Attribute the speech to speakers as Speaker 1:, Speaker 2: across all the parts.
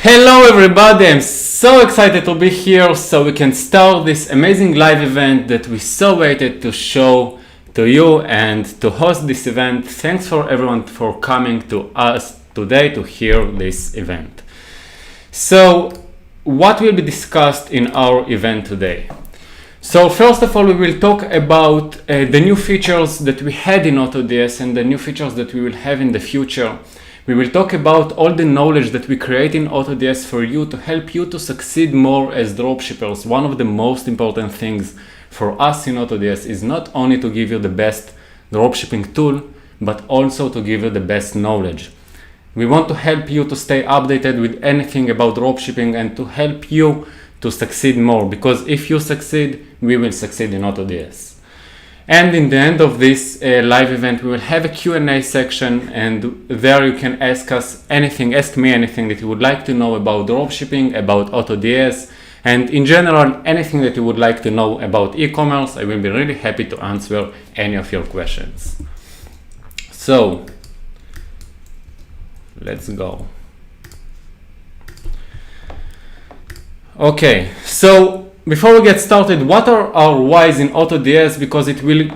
Speaker 1: Hello everybody, I'm so excited to be here so we can start this amazing live event that we so waited to show to you and to host this event. Thanks for everyone for coming to us today to hear this event. So what will be discussed in our event today? So first of all, we will talk about the new features that we had in AutoDS and the new features that we will have in the future. We will talk about all the knowledge that we create in AutoDS for you to help you to succeed more as dropshippers. One of the most important things for us in AutoDS is not only to give you the best dropshipping tool, but also to give you the best knowledge. We want to help you to stay updated with anything about dropshipping and to help you to succeed more, because if you succeed, we will succeed in AutoDS. And in the end of this live event, we will have a Q&A section, and there you can ask us anything, ask me anything that you would like to know about dropshipping, about AutoDS, and in general, anything that you would like to know about e-commerce. I will be really happy to answer any of your questions. So, let's go. Okay, so before we get started, what are our whys in AutoDS? Because it will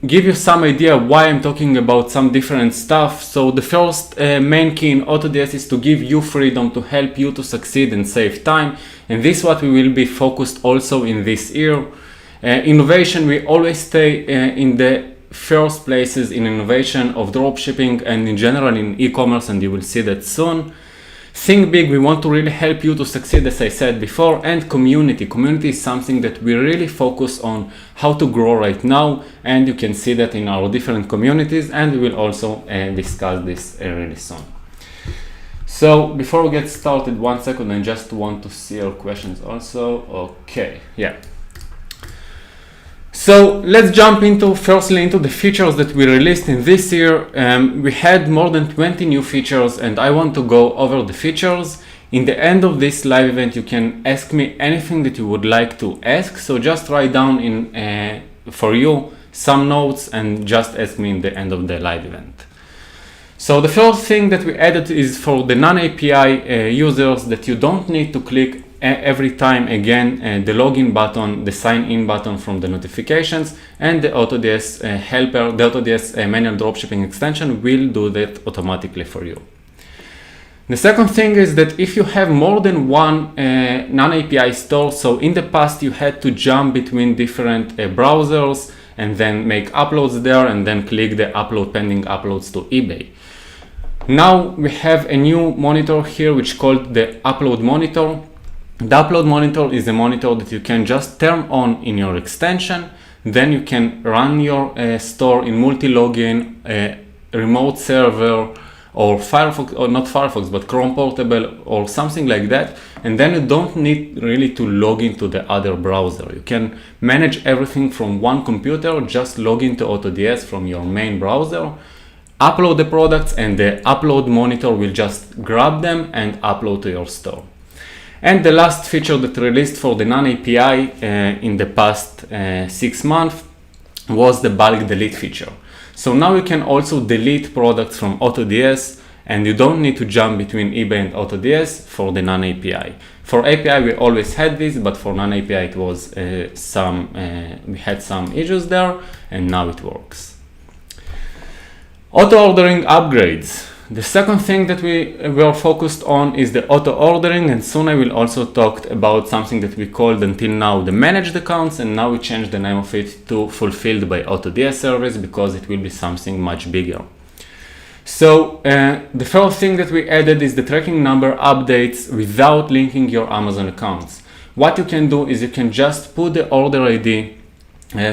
Speaker 1: give you some idea why I'm talking about some different stuff. So the first main key in AutoDS is to give you freedom, to help you to succeed and save time. And this is what we will be focused also in this year. Innovation, we always stay in the first places in innovation of dropshipping and in general in e-commerce, and you will see that soon. Think big, we want to really help you to succeed, as I said before. And community is something that we really focus on how to grow right now, and you can see that in our different communities, and we will also discuss this really soon. So before we get started, 1 second, I just want to see your questions also. Okay, yeah. So let's jump firstly into the features that we released in this year. We had more than 20 new features, and I want to go over the features. In the end of this live event, you can ask me anything that you would like to ask. So just write down for you some notes and just ask me in the end of the live event. So the first thing that we added is for the non-API users that you don't need to click every time again the login button, the sign in button from the notifications, and the AutoDS Helper, the AutoDS manual dropshipping extension will do that automatically for you. The second thing is that if you have more than one non-API store, so in the past you had to jump between different browsers and then make uploads there and then click the upload pending uploads to eBay. Now we have a new monitor here which is called the upload monitor. The upload monitor is a monitor that you can just turn on in your extension. Then you can run your store in multi-login, remote server, or Firefox, or not Firefox, but Chrome Portable, or something like that. And then you don't need really to log into the other browser. You can manage everything from one computer, just log into AutoDS from your main browser, upload the products, and the upload monitor will just grab them and upload to your store. And the last feature that released for the non-API in the past 6 months was the bulk delete feature. So now you can also delete products from AutoDS, and you don't need to jump between eBay and AutoDS for the non-API. For API we always had this, but for non-API it was we had some issues there, and now it works. Auto ordering upgrades. The second thing that we were focused on is the auto ordering, and soon I will also talk about something that we called until now the managed accounts, and now we changed the name of it to fulfilled by AutoDS service because it will be something much bigger. So the first thing that we added is the tracking number updates without linking your Amazon accounts. What you can do is you can just put the order ID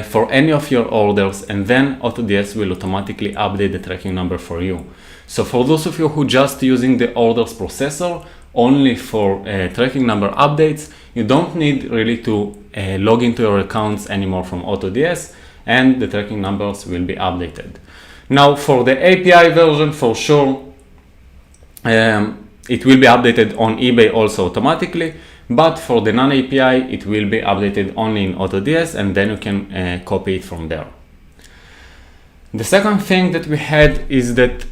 Speaker 1: for any of your orders, and then AutoDS will automatically update the tracking number for you. So for those of you who just using the orders processor only for tracking number updates, you don't need really to log into your accounts anymore from AutoDS, and the tracking numbers will be updated. Now for the API version, for sure, it will be updated on eBay also automatically, but for the non-API, it will be updated only in AutoDS, and then you can copy it from there. The second thing that we had is that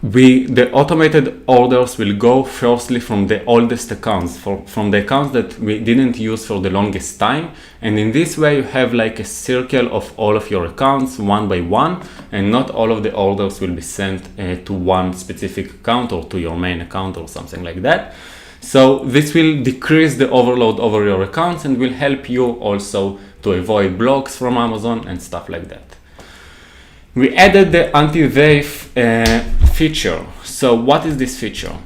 Speaker 1: the automated orders will go firstly from the oldest accounts, from the accounts that we didn't use for the longest time. And in this way, you have like a circle of all of your accounts one by one, and not all of the orders will be sent to one specific account or to your main account or something like that. So this will decrease the overload over your accounts and will help you also to avoid blocks from Amazon and stuff like that. We added the anti-wave feature. So what is this feature?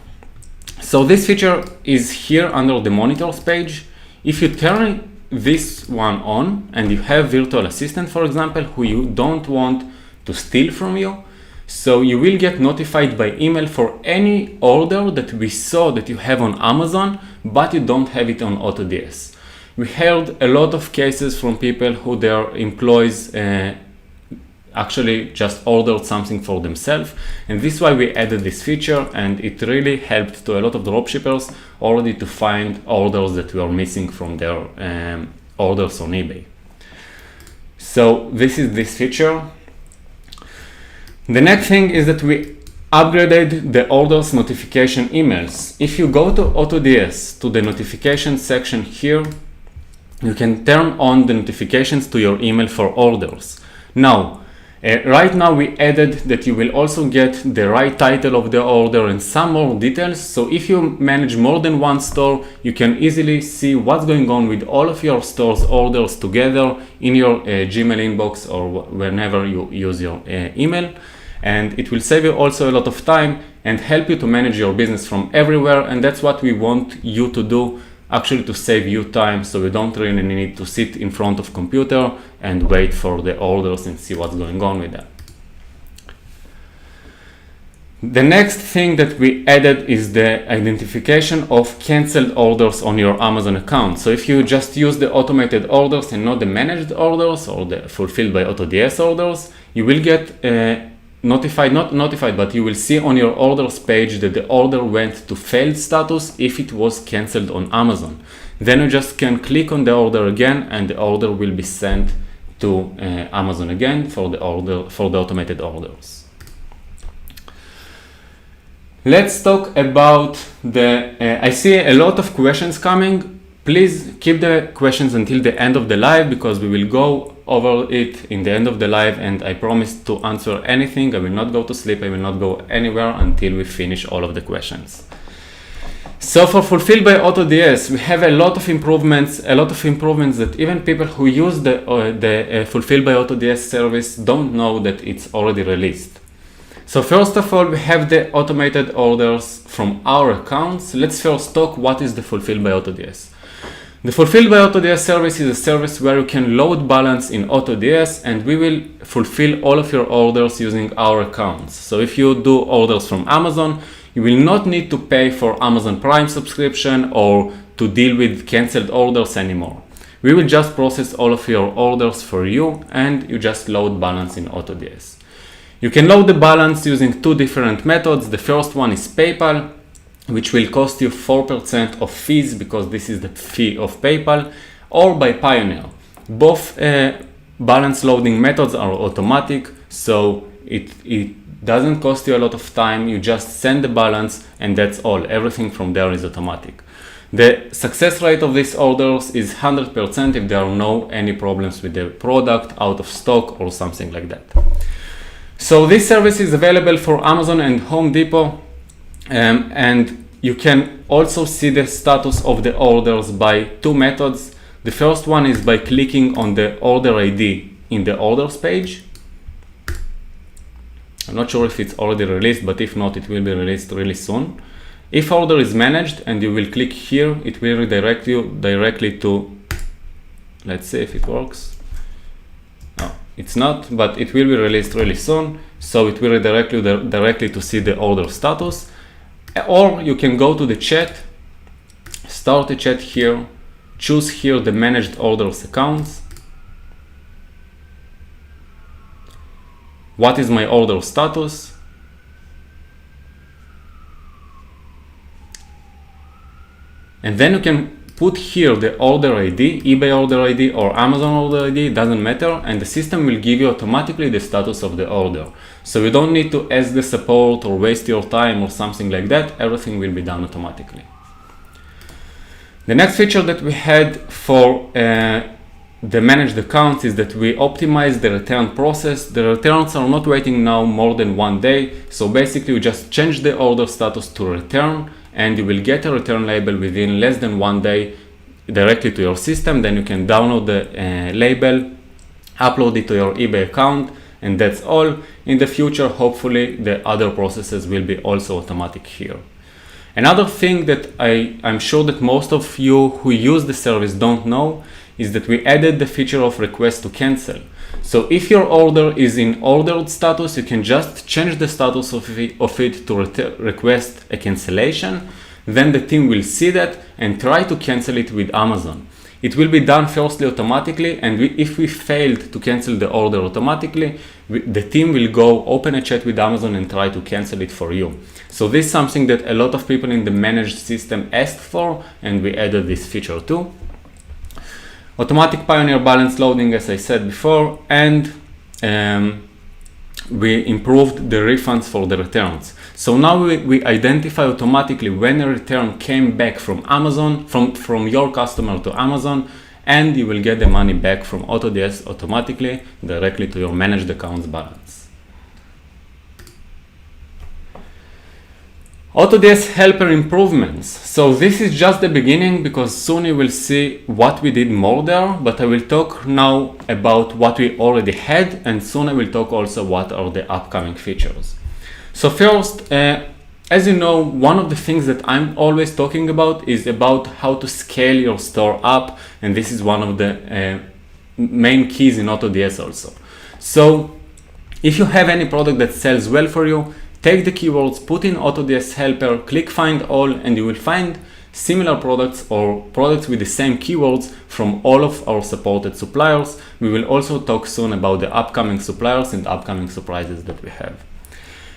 Speaker 1: So this feature is here under the monitors page. If you turn this one on and you have virtual assistant, for example, who you don't want to steal from you, so you will get notified by email for any order that we saw that you have on Amazon, but you don't have it on AutoDS. We heard a lot of cases from people who their employees actually just ordered something for themselves, and this is why we added this feature, and it really helped to a lot of dropshippers already to find orders that were missing from their orders on eBay. So this is this feature. The next thing is that we upgraded the orders notification emails. If you go to AutoDS to the notification section here, you can turn on the notifications to your email for orders. Now, right now we added that you will also get the right title of the order and some more details. So if you manage more than one store, you can easily see what's going on with all of your store's orders together in your Gmail inbox or whenever you use your email. And it will save you also a lot of time and help you to manage your business from everywhere. And that's what we want you to do, actually, to save you time, so you don't really need to sit in front of computer and wait for the orders and see what's going on with them. The next thing that we added is the identification of canceled orders on your Amazon account. So if you just use the automated orders and not the managed orders or the fulfilled by AutoDS orders, you will get not notified, but you will see on your orders page that the order went to failed status if it was canceled on Amazon. Then you just can click on the order again and the order will be sent to Amazon again for the automated orders. Let's talk about I see a lot of questions coming. Please keep the questions until the end of the live, because we will go over it in the end of the live, and I promise to answer anything. I will not go to sleep. I will not go anywhere until we finish all of the questions. So for Fulfilled by AutoDS, we have a lot of improvements that even people who use the Fulfilled by AutoDS service don't know that it's already released. So first of all, we have the automated orders from our accounts. Let's first talk what is the Fulfilled by AutoDS. The Fulfilled by AutoDS service is a service where you can load balance in AutoDS, and we will fulfill all of your orders using our accounts. So if you do orders from Amazon, you will not need to pay for Amazon Prime subscription or to deal with canceled orders anymore. We will just process all of your orders for you, and you just load balance in AutoDS. You can load the balance using two different methods. The first one is PayPal, which will cost you 4% of fees, because this is the fee of PayPal, or by Pioneer. Both balance loading methods are automatic, so it doesn't cost you a lot of time. You just send the balance and that's all. Everything from there is automatic. The success rate of these orders is 100% if there are any problems with the product, out of stock or something like that. So this service is available for Amazon and Home Depot. And you can also see the status of the orders by two methods. The first one is by clicking on the order ID in the orders page. I'm not sure if it's already released, but if not, it will be released really soon. If order is managed and you will click here, it will redirect you directly to, let's see if it works. No, it's not, but it will be released really soon. So it will redirect you directly to see the order status. Or you can go to the chat, start a chat here, choose here the managed orders accounts. What is my order status? And then you can put here the order ID, eBay order ID or Amazon order ID, doesn't matter, and the system will give you automatically the status of the order. So you don't need to ask the support or waste your time or something like that. Everything will be done automatically. The next feature that we had for the managed accounts is that we optimize the return process. The returns are not waiting now more than 1 day. So basically you just change the order status to return and you will get a return label within less than 1 day directly to your system. Then you can download the label, upload it to your eBay account, and that's all. In the future, hopefully the other processes will be also automatic here. Another thing that I'm sure that most of you who use the service don't know is that we added the feature of request to cancel. So if your order is in ordered status, you can just change the status of it to request a cancellation. Then the team will see that and try to cancel it with Amazon. It will be done firstly automatically, and if we failed to cancel the order automatically, the team will go open a chat with Amazon and try to cancel it for you. So this is something that a lot of people in the managed system asked for, and we added this feature too. Automatic Pioneer balance loading, as I said before, and we improved the refunds for the returns. So now we identify automatically when a return came back from Amazon, from your customer to Amazon, and you will get the money back from AutoDS automatically directly to your managed accounts balance. AutoDS Helper improvements. So this is just the beginning because soon you will see what we did more there, but I will talk now about what we already had, and soon I will talk also what are the upcoming features. So first, as you know, one of the things that I'm always talking about is about how to scale your store up, and this is one of the main keys in AutoDS also. So if you have any product that sells well for you, take the keywords, put in AutoDS Helper, click Find All, and you will find similar products or products with the same keywords from all of our supported suppliers. We will also talk soon about the upcoming suppliers and upcoming surprises that we have.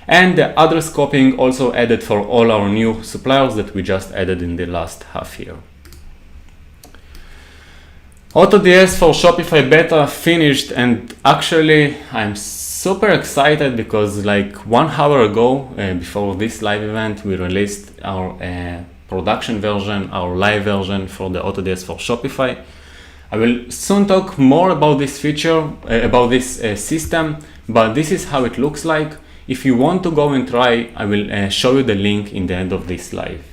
Speaker 1: And the address copying also added for all our new suppliers that we just added in the last half year. AutoDS for Shopify beta finished, and actually I'm super excited because like 1 hour ago, before this live event, we released our production version, our live version for the AutoDS for Shopify. I will soon talk more about this feature, about this system, but this is how it looks like. If you want to go and try, I will show you the link in the end of this live.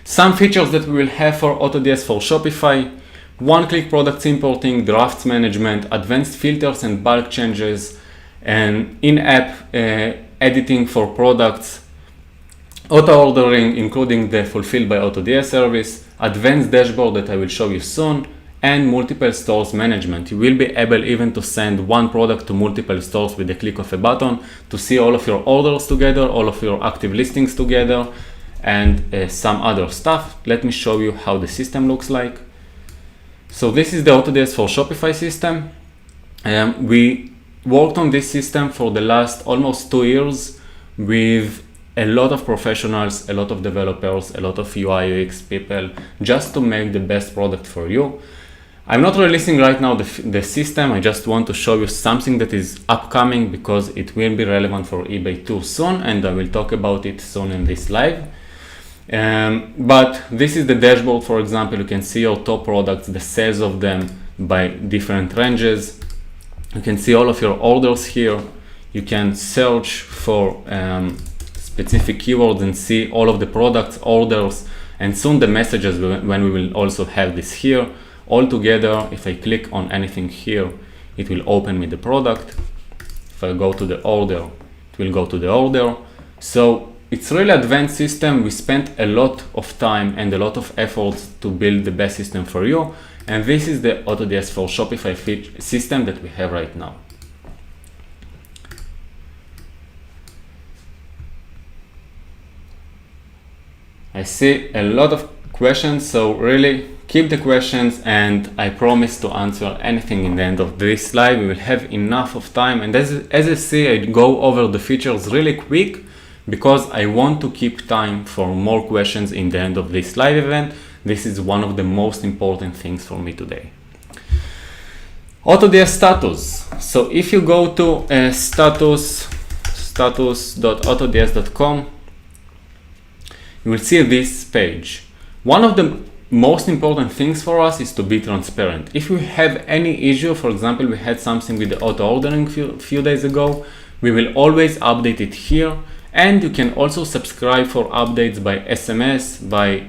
Speaker 1: Some features that we will have for AutoDS for Shopify: one-click products importing, drafts management, advanced filters and bulk changes, and in-app editing for products, auto-ordering, including the Fulfilled by AutoDS service, advanced dashboard that I will show you soon, and multiple stores management. You will be able even to send one product to multiple stores with the click of a button to see all of your orders together, all of your active listings together, and some other stuff. Let me show you how the system looks like. So this is the AutoDS for Shopify system. We worked on this system for the last almost 2 years with a lot of professionals, a lot of developers, a lot of UI UX people, just to make the best product for you. I'm not releasing right now the system. I just want to show you something that is upcoming because it will be relevant for eBay too soon, and I will talk about it soon in this live. But this is the dashboard. For example, you can see your top products, the sales of them by different ranges. You can see all of your orders here. You can search for specific keywords and see all of the products, orders, and soon the messages when we will also have this here. All together, if I click on anything here, it will open me the product. If I go to the order, it will go to the order. So it's really advanced system. We spent a lot of time and a lot of efforts to build the best system for you. And this is the AutoDS for Shopify system that we have right now. I see a lot of questions, so really keep the questions, and I promise to answer anything in the end of this live. We will have enough of time, and as you see, I go over the features really quick because I want to keep time for more questions in the end of this live event. this is one of the most important things for me today. AutoDS status. So if you go to status.autods.com, you will see this page. One of the most important things for us is to be transparent. If we have any issue, for example, we had something with the auto ordering few days ago, we will always update it here. And you can also subscribe for updates by SMS, by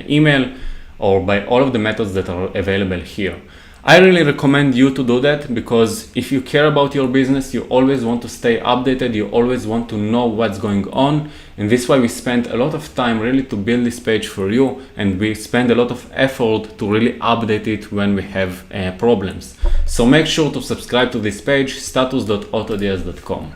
Speaker 1: email, or by all of the methods that are available here. I really recommend you to do that, because if you care about your business, you always want to stay updated, you always want to know what's going on, and this is why we spent a lot of time really to build this page for you, and we spend a lot of effort to really update it when we have problems. So make sure to subscribe to this page, status.autods.com.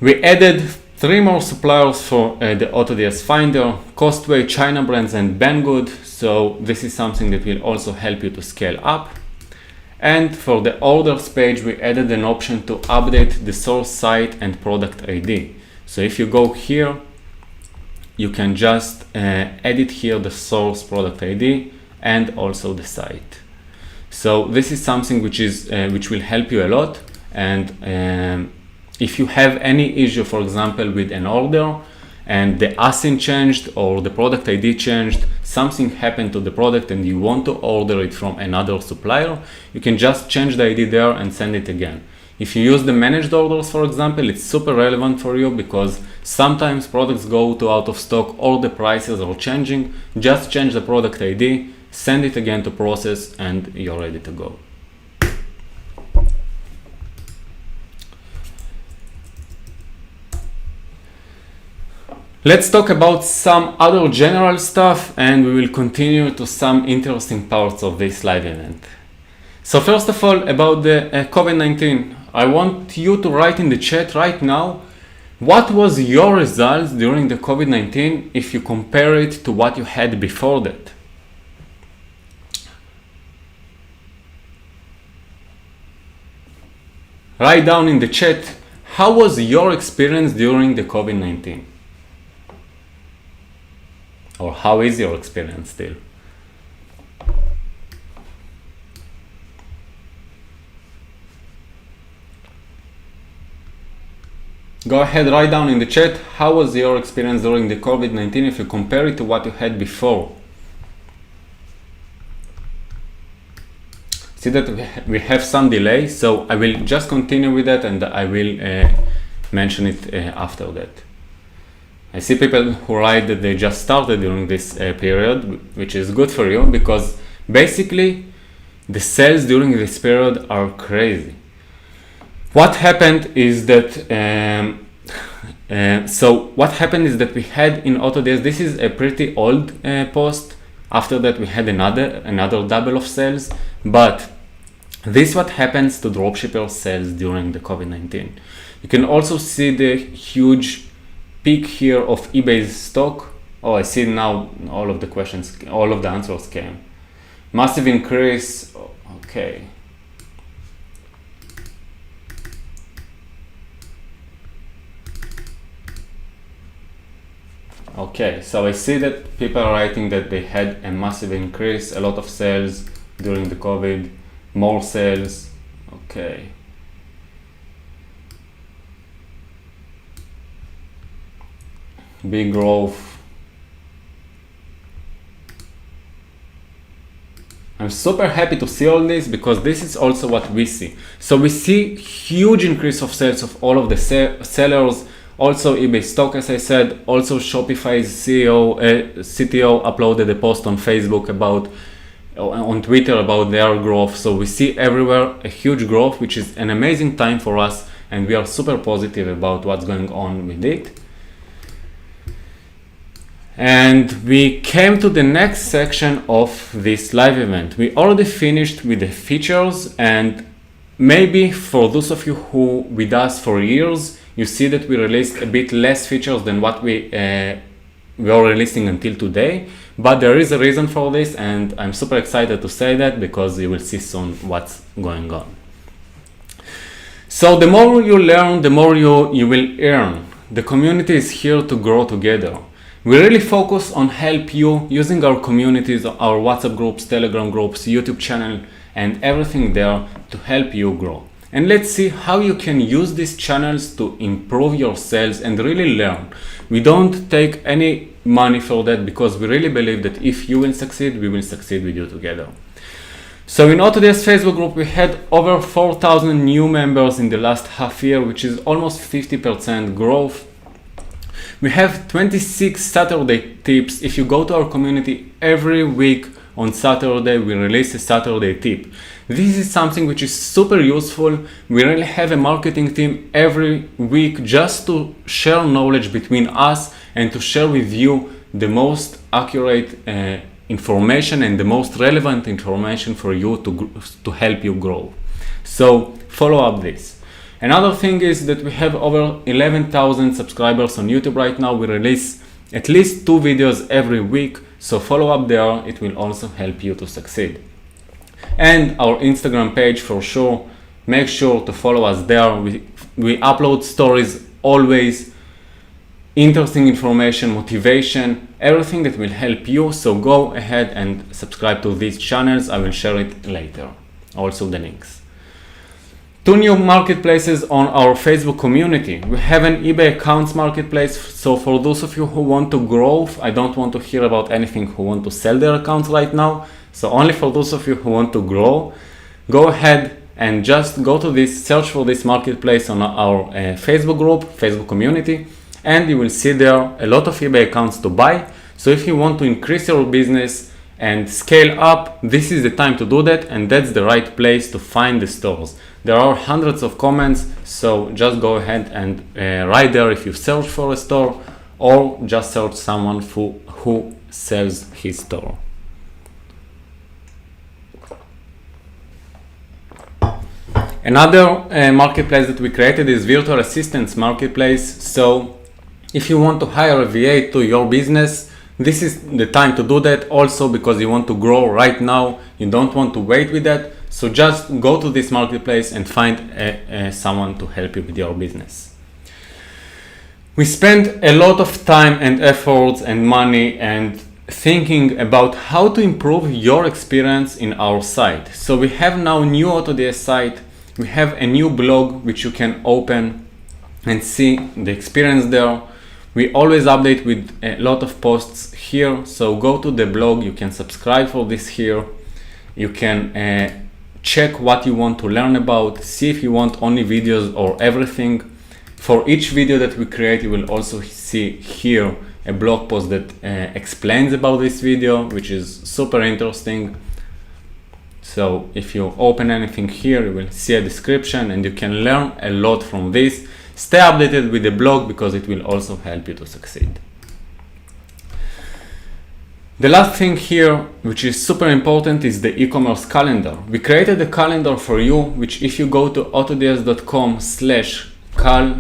Speaker 1: We added 3 more suppliers for the AutoDS Finder, Costway, China Brands, and Banggood. So this is something that will also help you to scale up. And for the orders page, we added an option to update the source site and product ID. So if you go here, you can just edit here the source product ID and also the site. So this is something which will help you a lot. And if you have any issue, for example, with an order and the ASIN changed or the product ID changed, something happened to the product and you want to order it from another supplier, you can just change the ID there and send it again. If you use the managed orders, for example, it's super relevant for you, because sometimes products go to out of stock or the prices are changing. Just change the product ID, send it again to process, and you're ready to go. Let's talk about some other general stuff, and we will continue to some interesting parts of this live event. So first of all, about the COVID-19, I want you to write in the chat right now, what was your results during the COVID-19 if you compare it to what you had before that? Write down in the chat, how was your experience during the COVID-19? Or how is your experience still? Go ahead, write down in the chat, how was your experience during the COVID-19 if you compare it to what you had before? See that we have some delay, so I will just continue with that and I will mention it after that. I see people who write that they just started during this period, which is good for you, because basically the sales during this period are crazy. What happened is that we had in AutoDS, this is a pretty old post. After that we had another double of sales, but this is what happens to dropshipper sales during the COVID-19. You can also see the huge peak here of eBay's stock. Oh, I see now all of the answers came. Massive increase, okay. Okay, so I see that people are writing that they had a massive increase, a lot of sales during the COVID, more sales, okay. Big growth. I'm super happy to see all this, because this is also what we see. So we see huge increase of sales of all of the sellers, also eBay stock, as I said, also Shopify's CTO uploaded a post on Facebook on Twitter about their growth. So we see everywhere a huge growth, which is an amazing time for us, and we are super positive about what's going on with it. And we came to the next section of this live event. We already finished with the features, and maybe for those of you who with us for years, you see that we released a bit less features than what we were releasing until today. But there is a reason for this, and I'm super excited to say that, because you will see soon what's going on. So the more you learn, the more you will earn. the community is here to grow together. We really focus on help you using our communities, our WhatsApp groups, Telegram groups, YouTube channel, and everything there to help you grow. And let's see how you can use these channels to improve your sales and really learn. We don't take any money for that because we really believe that if you will succeed, we will succeed with you together. So in AutoDS Facebook group, we had over 4,000 new members in the last half year, which is almost 50% growth. We have 26 Saturday tips. If you go to our community every week on Saturday, we release a Saturday tip. This is something which is super useful. We really have a marketing team every week just to share knowledge between us and to share with you the most accurate information and the most relevant information for you to help you grow. So follow up this. Another thing is that we have over 11,000 subscribers on YouTube right now. We release at least 2 videos every week, so follow up there. It will also help you to succeed. And our Instagram page, for sure, make sure to follow us there. We upload stories always, interesting information, motivation, everything that will help you. So go ahead and subscribe to these channels. I will share it later, also the links. 2 new marketplaces on our Facebook community. We have an eBay accounts marketplace. So for those of you who want to grow, I don't want to hear about anything who want to sell their accounts right now. So only for those of you who want to grow, go ahead and just go to this, search for this marketplace on our Facebook group, Facebook community, and you will see there a lot of eBay accounts to buy. So if you want to increase your business and scale up, this is the time to do that, and that's the right place to find the stores. There are hundreds of comments, so just go ahead and write there if you search for a store, or just search someone who sells his store. Another marketplace that we created is Virtual Assistants Marketplace. So if you want to hire a VA to your business, this is the time to do that. Also because you want to grow right now, you don't want to wait with that. So just go to this marketplace and find someone to help you with your business. We spend a lot of time and efforts and money and thinking about how to improve your experience in our site. So we have now a new AutoDS site. We have a new blog which you can open and see the experience there. We always update with a lot of posts here. So go to the blog, you can subscribe for this here. You can check what you want to learn about, see if you want only videos or everything. For each video that we create, you will also see here a blog post that explains about this video, which is super interesting. So if you open anything here, you will see a description and you can learn a lot from this. Stay updated with the blog because it will also help you to succeed. The last thing here, which is super important, is the e-commerce calendar. We created a calendar for you, which if you go to autods.com/cal, let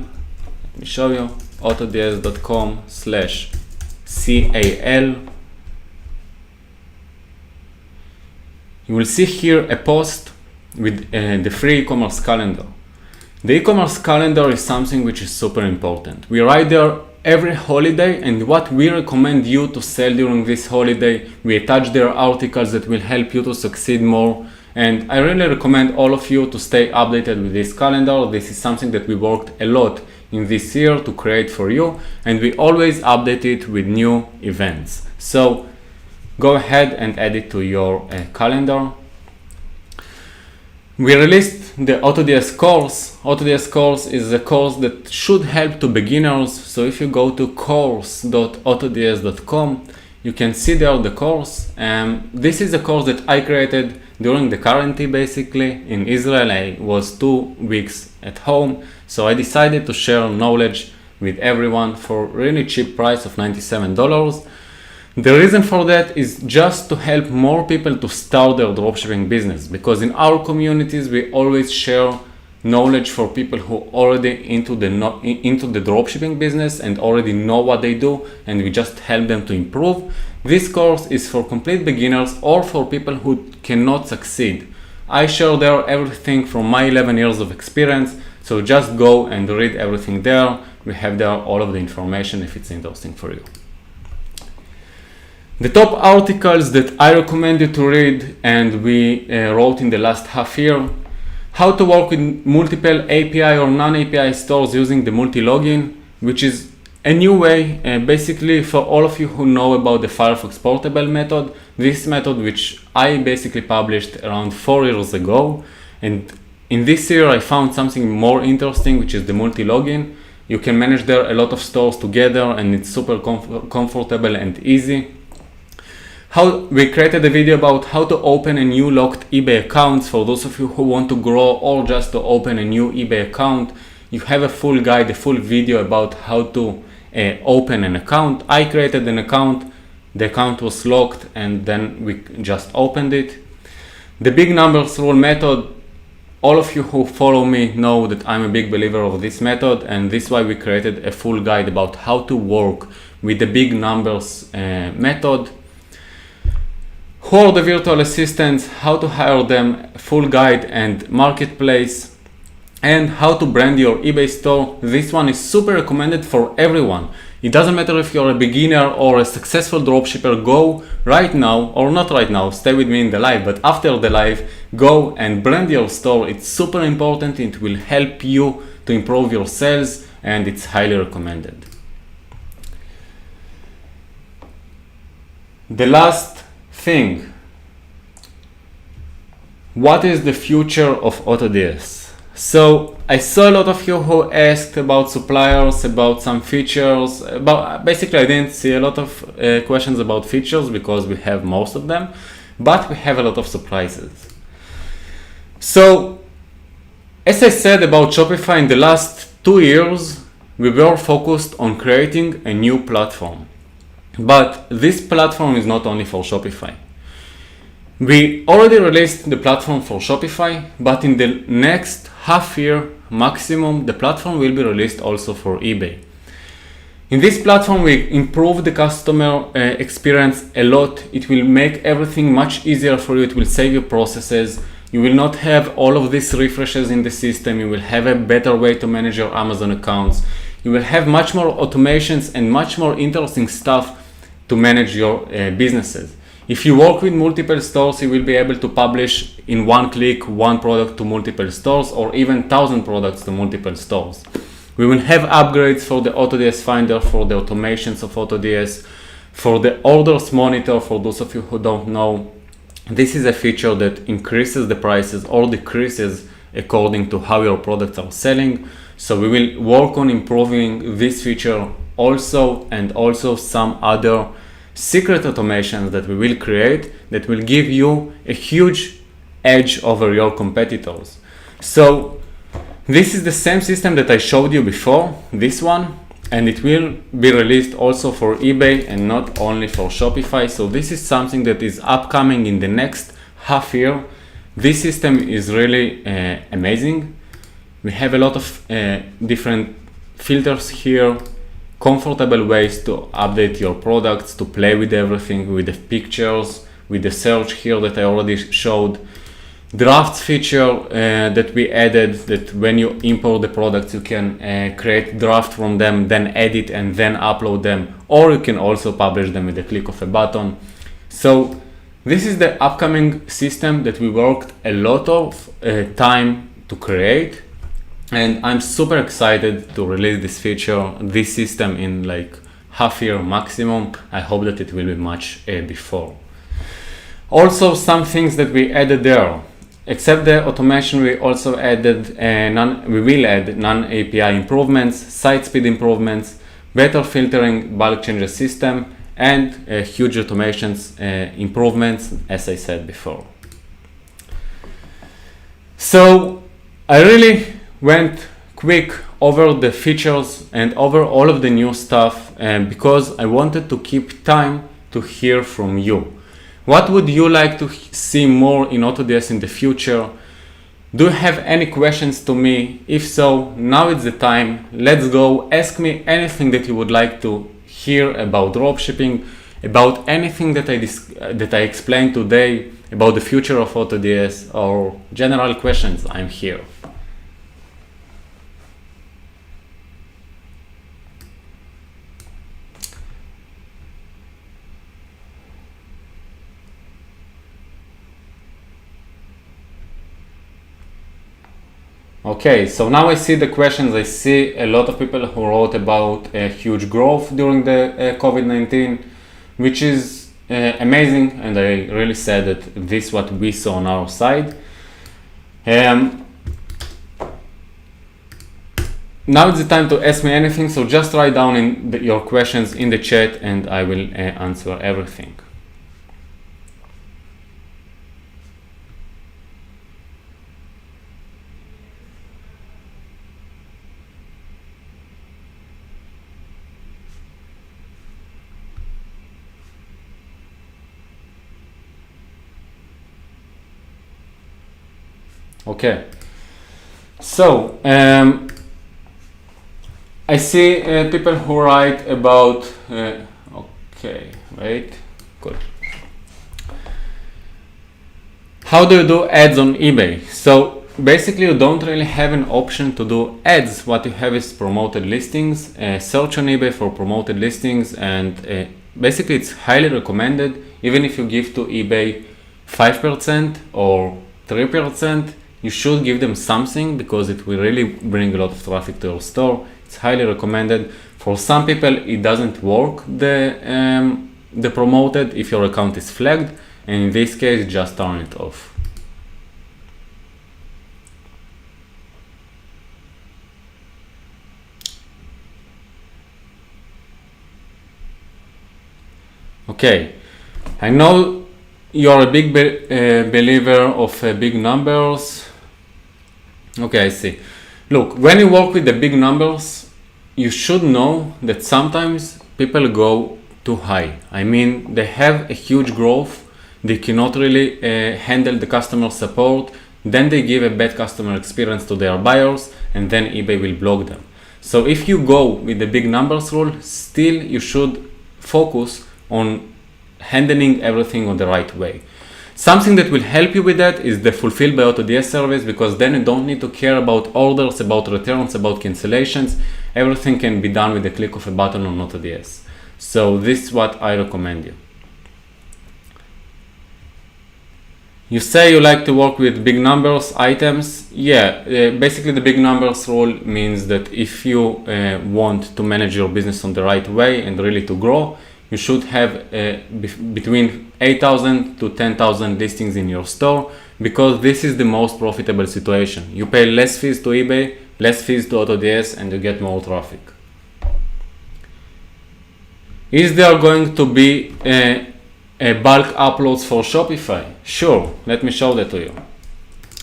Speaker 1: me show you, autods.com/cal, you will see here a post with the free e-commerce calendar. The e-commerce calendar is something which is super important. We write there every holiday and what we recommend you to sell during this holiday. We attach there articles that will help you to succeed more. And I really recommend all of you to stay updated with this calendar. This is something that we worked a lot in this year to create for you. And we always update it with new events. So go ahead and add it to your calendar. We released the AutoDS course. AutoDS course is a course that should help to beginners. So if you go to course.autods.com, you can see there the course. This is a course that I created during the quarantine, basically. In Israel, I was 2 weeks at home. So I decided to share knowledge with everyone for really cheap price of $97. The reason for that is just to help more people to start their dropshipping business, because in our communities we always share knowledge for people who already into the dropshipping business and already know what they do, and we just help them to improve. This course is for complete beginners or for people who cannot succeed. I share there everything from my 11 years of experience, so just go and read everything there. We have there all of the information if it's interesting for you. The top articles that I recommend you to read and we wrote in the last half year: how to work with multiple API or non-API stores using the multi-login, which is a new way, basically for all of you who know about the Firefox Portable method. This method, which I basically published around 4 years ago, and in this year I found something more interesting, which is the multi-login. You can manage there a lot of stores together and it's super comfortable and easy. We created a video about how to open a new locked eBay account for those of you who want to grow or just to open a new eBay account. You have a full guide, a full video about how to open an account. I created an account, the account was locked, and then we just opened it. The big numbers rule method, all of you who follow me know that I'm a big believer of this method, and this is why we created a full guide about how to work with the big numbers method. Who are the virtual assistants, how to hire them, full guide and marketplace, and how to brand your eBay store. This one is super recommended for everyone. It doesn't matter if you're a beginner or a successful dropshipper. Go right now, or not right now, stay with me in the live, but after the live, go and brand your store. It's super important. It will help you to improve your sales, and it's highly recommended. The last thing, what is the future of AutoDS? So I saw a lot of you who asked about suppliers, about some features, basically I didn't see a lot of questions about features because we have most of them, but we have a lot of surprises. So as I said about Shopify, in the last 2 years we were focused on creating a new platform. But this platform is not only for Shopify. We already released the platform for Shopify, but in the next half year maximum, the platform will be released also for eBay. In this platform, we improve the customer experience a lot. It will make everything much easier for you. It will save you processes. You will not have all of these refreshes in the system. You will have a better way to manage your Amazon accounts. You will have much more automations and much more interesting stuff to manage your businesses. If you work with multiple stores, you will be able to publish in one click one product to multiple stores, or even 1,000 products to multiple stores. We will have upgrades for the AutoDS Finder, for the automations of AutoDS, for the orders monitor. For those of you who don't know, this is a feature that increases the prices or decreases according to how your products are selling. So we will work on improving this feature also, and also some other secret automations that we will create that will give you a huge edge over your competitors. So this is the same system that I showed you before, this one, and it will be released also for eBay and not only for Shopify. So this is something that is upcoming in the next half year. This system is really amazing. We have a lot of different filters here, comfortable ways to update your products, to play with everything, with the pictures, with the search here that I already showed. Drafts feature that we added, that when you import the products, you can create draft from them, then edit and then upload them, or you can also publish them with the click of a button. So this is the upcoming system that we worked a lot of time to create. And I'm super excited to release this feature, this system, in like half year maximum. I hope that it will be much before. Also, some things that we added there. Except the automation, we also added we will add non-API improvements, site speed improvements, better filtering, bulk changes system, and huge automations improvements, as I said before. So I really went quick over the features and over all of the new stuff because I wanted to keep time to hear from you. What would you like to see more in AutoDS in the future? Do you have any questions to me? If so, now is the time. Let's go. Ask me anything that you would like to hear about dropshipping, about anything that I explained today, about the future of AutoDS, or general questions. I'm here. Okay, so now I see the questions. I see a lot of people who wrote about huge growth during the COVID-19, which is amazing, and I really said that this is what we saw on our side. Now it's the time to ask me anything, so just write down your questions in the chat and I will answer everything. Okay, so I see people who write about, okay, wait, good. How do you do ads on eBay? So basically you don't really have an option to do ads. What you have is promoted listings, search on eBay for promoted listings, and basically it's highly recommended, even if you give to eBay 5% or 3%, you should give them something because it will really bring a lot of traffic to your store. It's highly recommended. For some people, it doesn't work, the promoted, if your account is flagged, and in this case, just turn it off. Okay, I know you're a big believer of big numbers. Okay, I see. Look, when you work with the big numbers, you should know that sometimes people go too high. I mean, they have a huge growth, they cannot really handle the customer support, then they give a bad customer experience to their buyers, and then eBay will block them. So if you go with the big numbers rule, still you should focus on handling everything on the right way. Something that will help you with that is the Fulfilled by AutoDS service, because then you don't need to care about orders, about returns, about cancellations. Everything can be done with the click of a button on AutoDS. So this is what I recommend you. You say you like to work with big numbers items. Yeah, basically the big numbers rule means that if you want to manage your business on the right way and really to grow, you should have between 8,000 to 10,000 listings in your store, because this is the most profitable situation. You pay less fees to eBay, less fees to AutoDS, and you get more traffic. Is there going to be a bulk uploads for Shopify? Sure, let me show that to you.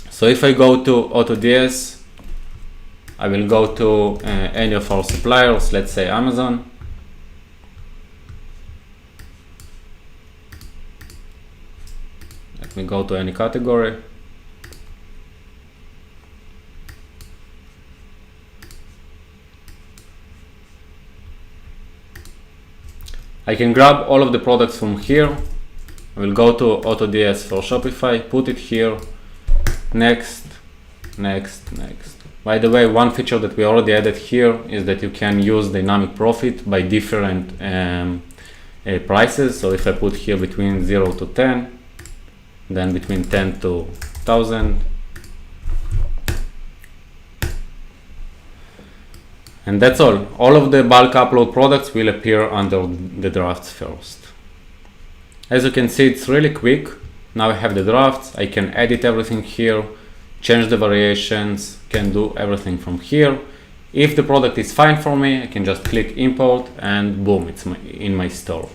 Speaker 1: So if I go to AutoDS, I will go to any of our suppliers, let's say Amazon. Let me go to any category. I can grab all of the products from here. I will go to AutoDS for Shopify, put it here, next, next, next. By the way, one feature that we already added here is that you can use dynamic profit by different prices. So if I put here between 0 to 10, then between 10 to 1,000, and that's all. All of the bulk upload products will appear under the drafts first. As you can see, it's really quick. Now I have the drafts, I can edit everything here, change the variations, can do everything from here. If the product is fine for me, I can just click import and boom, it's in my store.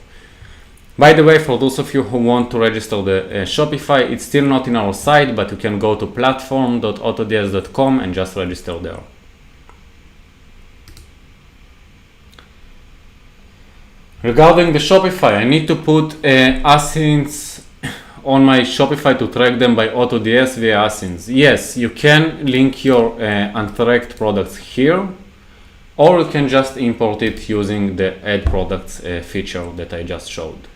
Speaker 1: By the way, for those of you who want to register the Shopify, it's still not in our site, but you can go to platform.autods.com and just register there. Regarding the Shopify, I need to put asins on my Shopify to track them by AutoDS via asins. Yes, you can link your untracked products here, or you can just import it using the add products feature that I just showed.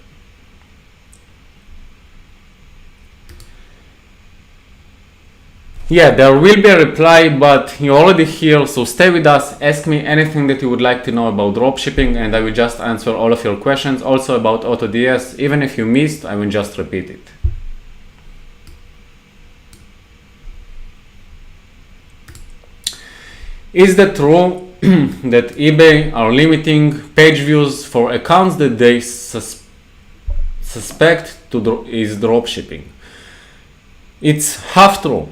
Speaker 1: Yeah, there will be a reply, but you're already here, so stay with us. Ask me anything that you would like to know about dropshipping, and I will just answer all of your questions. Also about AutoDS, even if you missed, I will just repeat it. Is that true that eBay are limiting page views for accounts that they suspect is dropshipping? It's half true.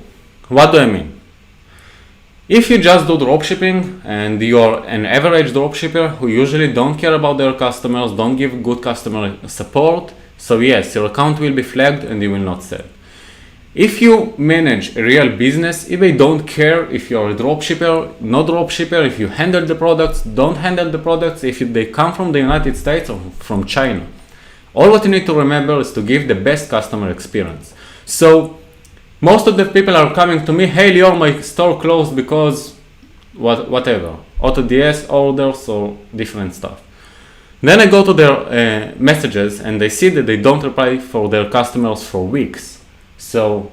Speaker 1: What do I mean? If you just do dropshipping and you're an average dropshipper who usually don't care about their customers, don't give good customer support, so yes, your account will be flagged and you will not sell. If you manage a real business, eBay don't care if you're a dropshipper, no dropshipper, if you handle the products, don't handle the products, if they come from the United States or from China. All what you need to remember is to give the best customer experience. So most of the people are coming to me, hey Lior, my store closed because whatever, AutoDS orders or different stuff. Then I go to their messages and I see that they don't reply for their customers for weeks. So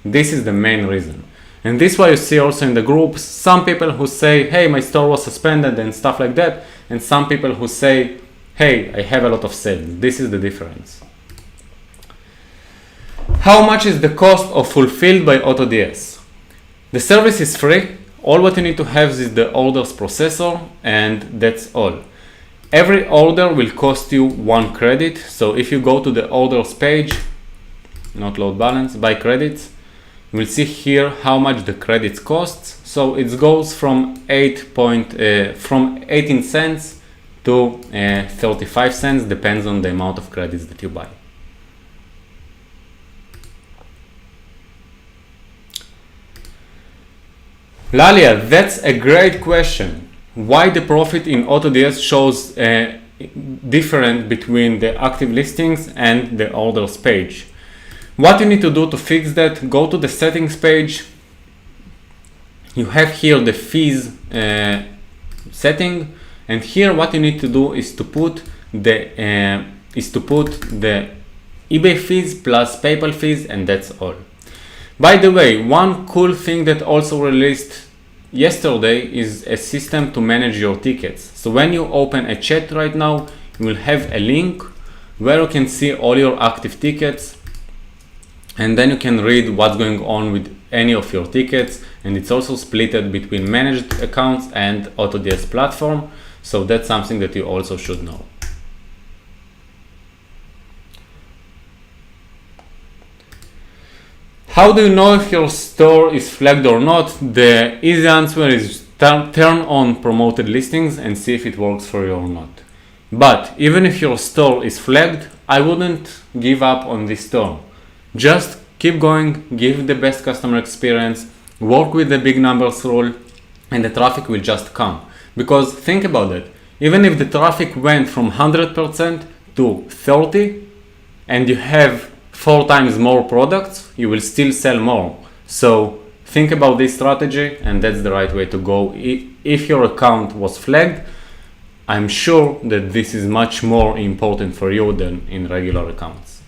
Speaker 1: this is the main reason. And this is why you see also in the groups some people who say, hey, my store was suspended and stuff like that. And some people who say, hey, I have a lot of sales. This is the difference. How much is the cost of Fulfilled by AutoDS? The service is free. All what you need to have is the orders processor, and that's all. Every order will cost you 1 credit. So if you go to the orders page, not load balance, buy credits, you will see here how much the credits costs. So it goes from 18 cents to 35 cents, depends on the amount of credits that you buy. Lalia, that's a great question. Why the profit in AutoDS shows different between the active listings and the orders page? What you need to do to fix that, go to the settings page. You have here the fees setting, and here what you need to do is to put the eBay fees plus PayPal fees, and that's all. By the way, one cool thing that also released yesterday is a system to manage your tickets. So when you open a chat right now, you will have a link where you can see all your active tickets, and then you can read what's going on with any of your tickets, and it's also splitted between managed accounts and AutoDS platform. So that's something that you also should know. How do you know if your store is flagged or not? The easy answer is turn on promoted listings and see if it works for you or not. But even if your store is flagged, I wouldn't give up on this store. Just keep going, give the best customer experience, work with the big numbers rule, and the traffic will just come. Because think about it, even if the traffic went from 100% to 30% and you have 4 times more products, you will still sell more. So think about this strategy, and that's the right way to go. If your account was flagged, I'm sure that this is much more important for you than in regular accounts.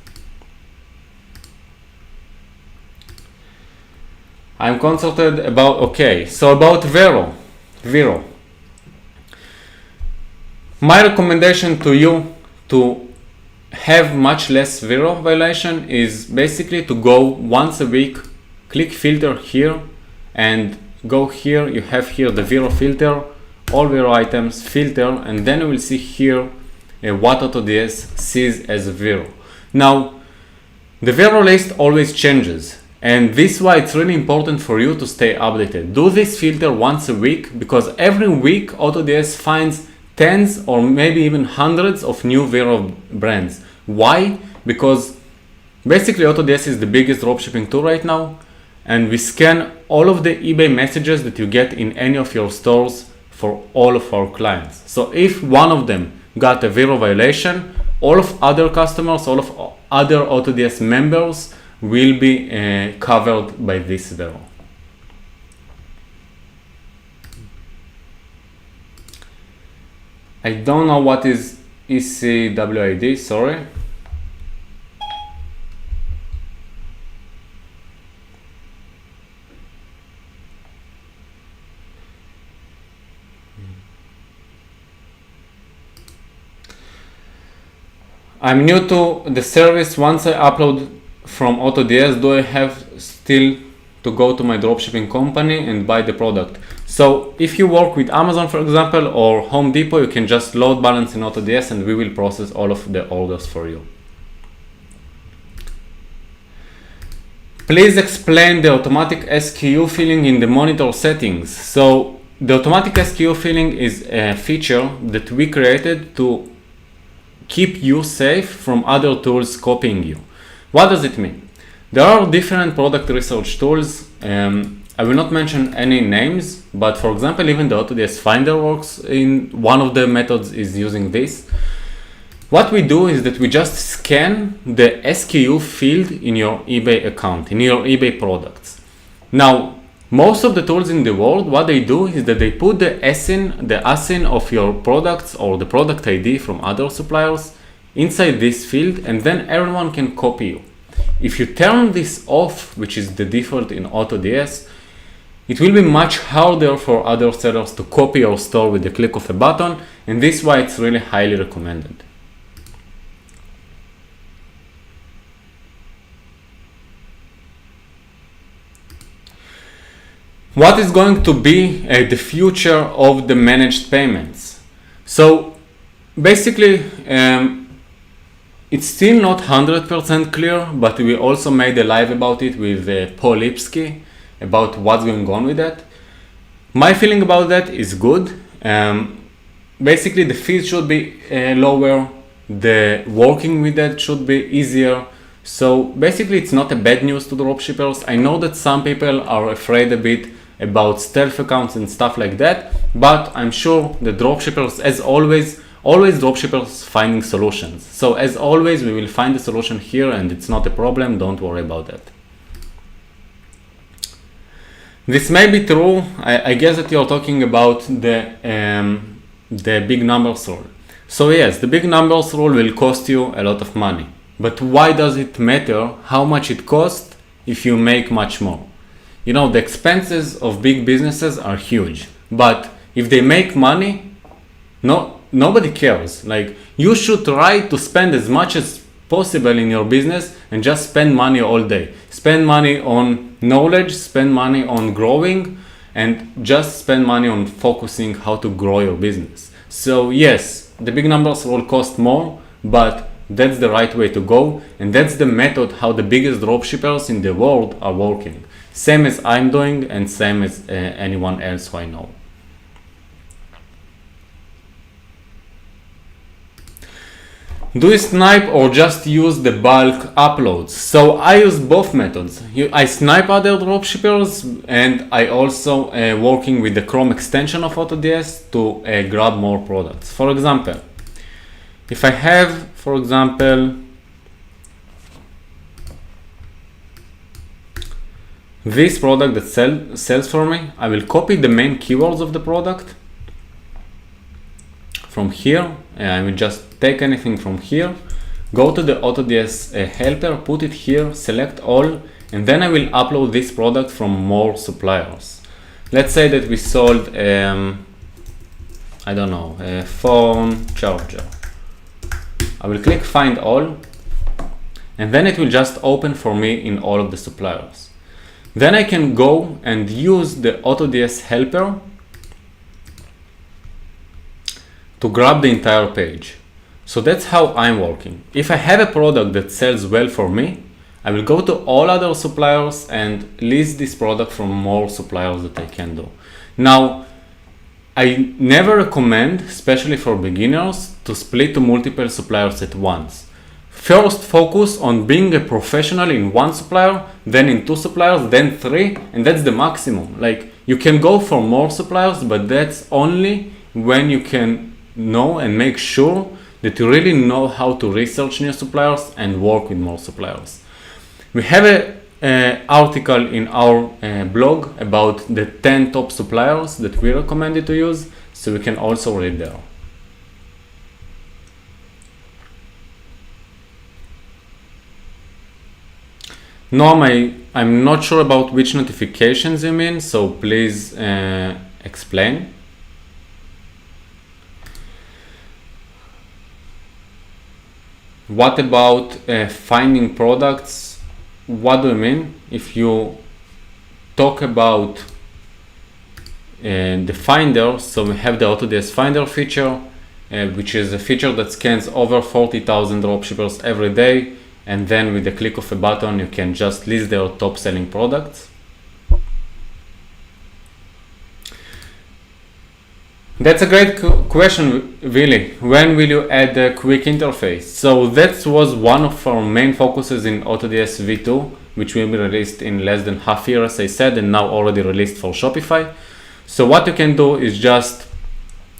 Speaker 1: I'm consulted about, okay, so about Vero. My recommendation to you to have much less Vero violation is basically to go once a week, click filter here, and go here. You have here the Vero filter, all Vero items, filter, and then you will see here what AutoDS sees as Vero. Now, the Vero list always changes, and this is why it's really important for you to stay updated. Do this filter once a week, because every week AutoDS finds tens or maybe even hundreds of new Vero brands. Why? Because basically AutoDS is the biggest dropshipping tool right now, and we scan all of the eBay messages that you get in any of your stores for all of our clients. So if one of them got a Vero violation, all of other customers, all of other AutoDS members will be covered by this Vero. I don't know what is ECWID, sorry. I'm new to the service. Once I upload from AutoDS, do I have still to go to my dropshipping company and buy the product? So if you work with Amazon, for example, or Home Depot, you can just load balance in AutoDS and we will process all of the orders for you. Please explain the automatic SKU filling in the monitor settings. So the automatic SKU filling is a feature that we created to keep you safe from other tools copying you. What does it mean? There are different product research tools. I will not mention any names, but for example, even the AutoDS Finder works in one of the methods is using this. What we do is that we just scan the SKU field in your eBay account, in your eBay products. Now, most of the tools in the world, what they do is that they put the ASIN of your products or the product ID from other suppliers inside this field, and then everyone can copy you. If you turn this off, which is the default in AutoDS, it will be much harder for other sellers to copy your store with the click of a button, and this is why it's really highly recommended. What is going to be the future of the managed payments? So basically, it's still not 100% clear, but we also made a live about it with Paul Lipsky about what's going on with that. My feeling about that is good. Basically, the fees should be lower. The working with that should be easier. So basically, it's not a bad news to dropshippers. I know that some people are afraid a bit about stealth accounts and stuff like that, but I'm sure the dropshippers, as always dropshippers finding solutions. So as always, we will find a solution here and it's not a problem. Don't worry about that. This may be true. I guess that you're talking about the big numbers rule. So yes, the big numbers rule will cost you a lot of money. But why does it matter how much it costs if you make much more? You know, the expenses of big businesses are huge, but if they make money, nobody cares. Like, you should try to spend as much as possible in your business and just spend money all day. Spend money on knowledge, spend money on growing, and just spend money on focusing how to grow your business. So yes, the big numbers will cost more, but that's the right way to go, and that's the method how the biggest dropshippers in the world are working. Same as I'm doing and same as anyone else who I know. Do you snipe or just use the bulk uploads? So I use both methods. I snipe other dropshippers, and I also working with the Chrome extension of AutoDS to grab more products. For example, if I have, for example, this product that sells for me, I will copy the main keywords of the product from here. I will just take anything from here, go to the AutoDS Helper, put it here, select all, and then I will upload this product from more suppliers. Let's say that we sold, I don't know, a phone charger. I will click find all, and then it will just open for me in all of the suppliers. Then I can go and use the AutoDS Helper to grab the entire page. So that's how I'm working. If I have a product that sells well for me, I will go to all other suppliers and list this product from more suppliers that I can do. Now, I never recommend, especially for beginners, to split to multiple suppliers at once. First, focus on being a professional in one supplier, then in 2 suppliers, then 3, and that's the maximum. Like, you can go for more suppliers, but that's only when you can know and make sure that you really know how to research new suppliers and work with more suppliers. We have an article in our blog about the 10 top suppliers that we recommended to use, so you can also read there. Noam, I'm not sure about which notifications you mean, so please explain. What about finding products? What do you mean? If you talk about the Finder. So we have the AutoDS Finder feature, which is a feature that scans over 40,000 dropshippers every day, and then with the click of a button you can just list their top selling products. That's a great question, really. When will you add a quick interface? So that was one of our main focuses in AutoDS V2, which will be released in less than half year, as I said, and now already released for Shopify. So what you can do is just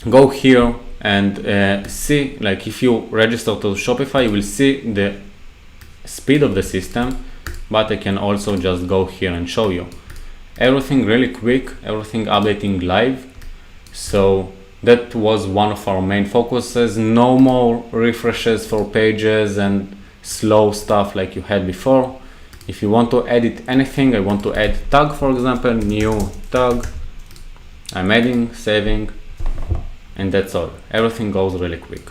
Speaker 1: go here and see, like if you register to Shopify, you will see the speed of the system, but I can also just go here and show you. Everything really quick, everything updating live. So that was one of our main focuses. No more refreshes for pages and slow stuff like you had before. If you want to edit anything, I want to add tag, for example, new tag, I'm adding, saving, and that's all. Everything goes really quick.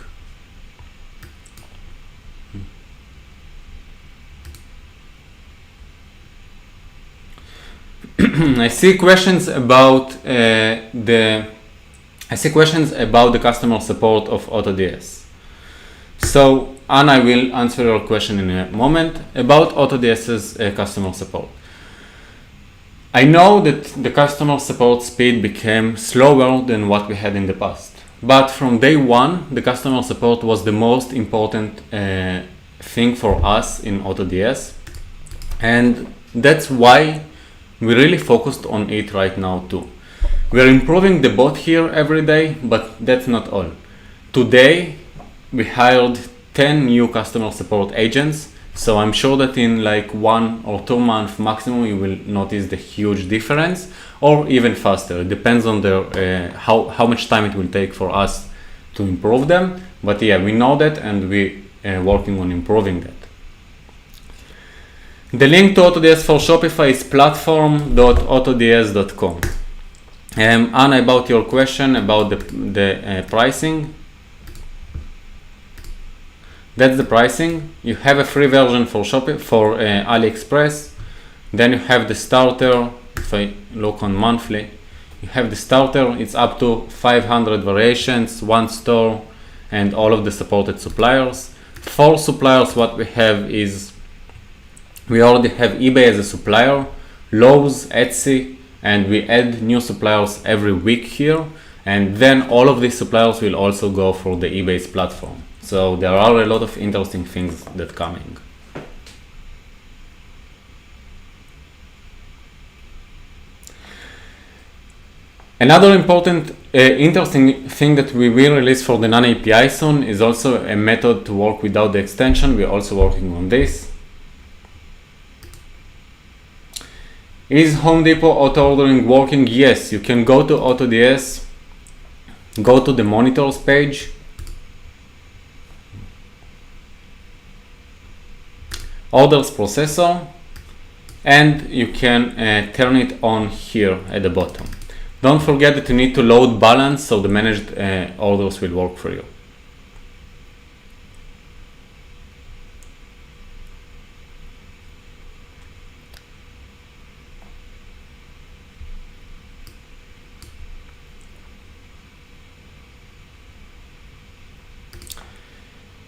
Speaker 1: I see questions about the customer support of AutoDS. So Anna will answer your question in a moment about AutoDS's customer support. I know that the customer support speed became slower than what we had in the past, but from day one, the customer support was the most important thing for us in AutoDS, and that's why we really focused on it right now too. We're improving the bot here every day, but that's not all. Today, we hired 10 new customer support agents, so I'm sure that in like 1 or 2 months maximum, you will notice the huge difference, or even faster. It depends on the how much time it will take for us to improve them. But yeah, we know that, and we are working on improving that. The link to AutoDS for Shopify is platform.autods.com. Anna, about your question about the pricing. That's the pricing. You have a free version for AliExpress. Then you have the starter. If I look on monthly, you have the starter. It's up to 500 variations, 1 store, and all of the supported suppliers. For suppliers, what we have is we already have eBay as a supplier, Lowe's, Etsy, and we add new suppliers every week here. And then all of these suppliers will also go for the eBay's platform. So there are a lot of interesting things that coming. Another important, interesting thing that we will release for the non-API soon is also a method to work without the extension. We're also working on this. Is Home Depot auto ordering working? Yes, you can go to AutoDS, go to the monitors page, orders processor, and you can turn it on here at the bottom. Don't forget that you need to load balance so the managed orders will work for you.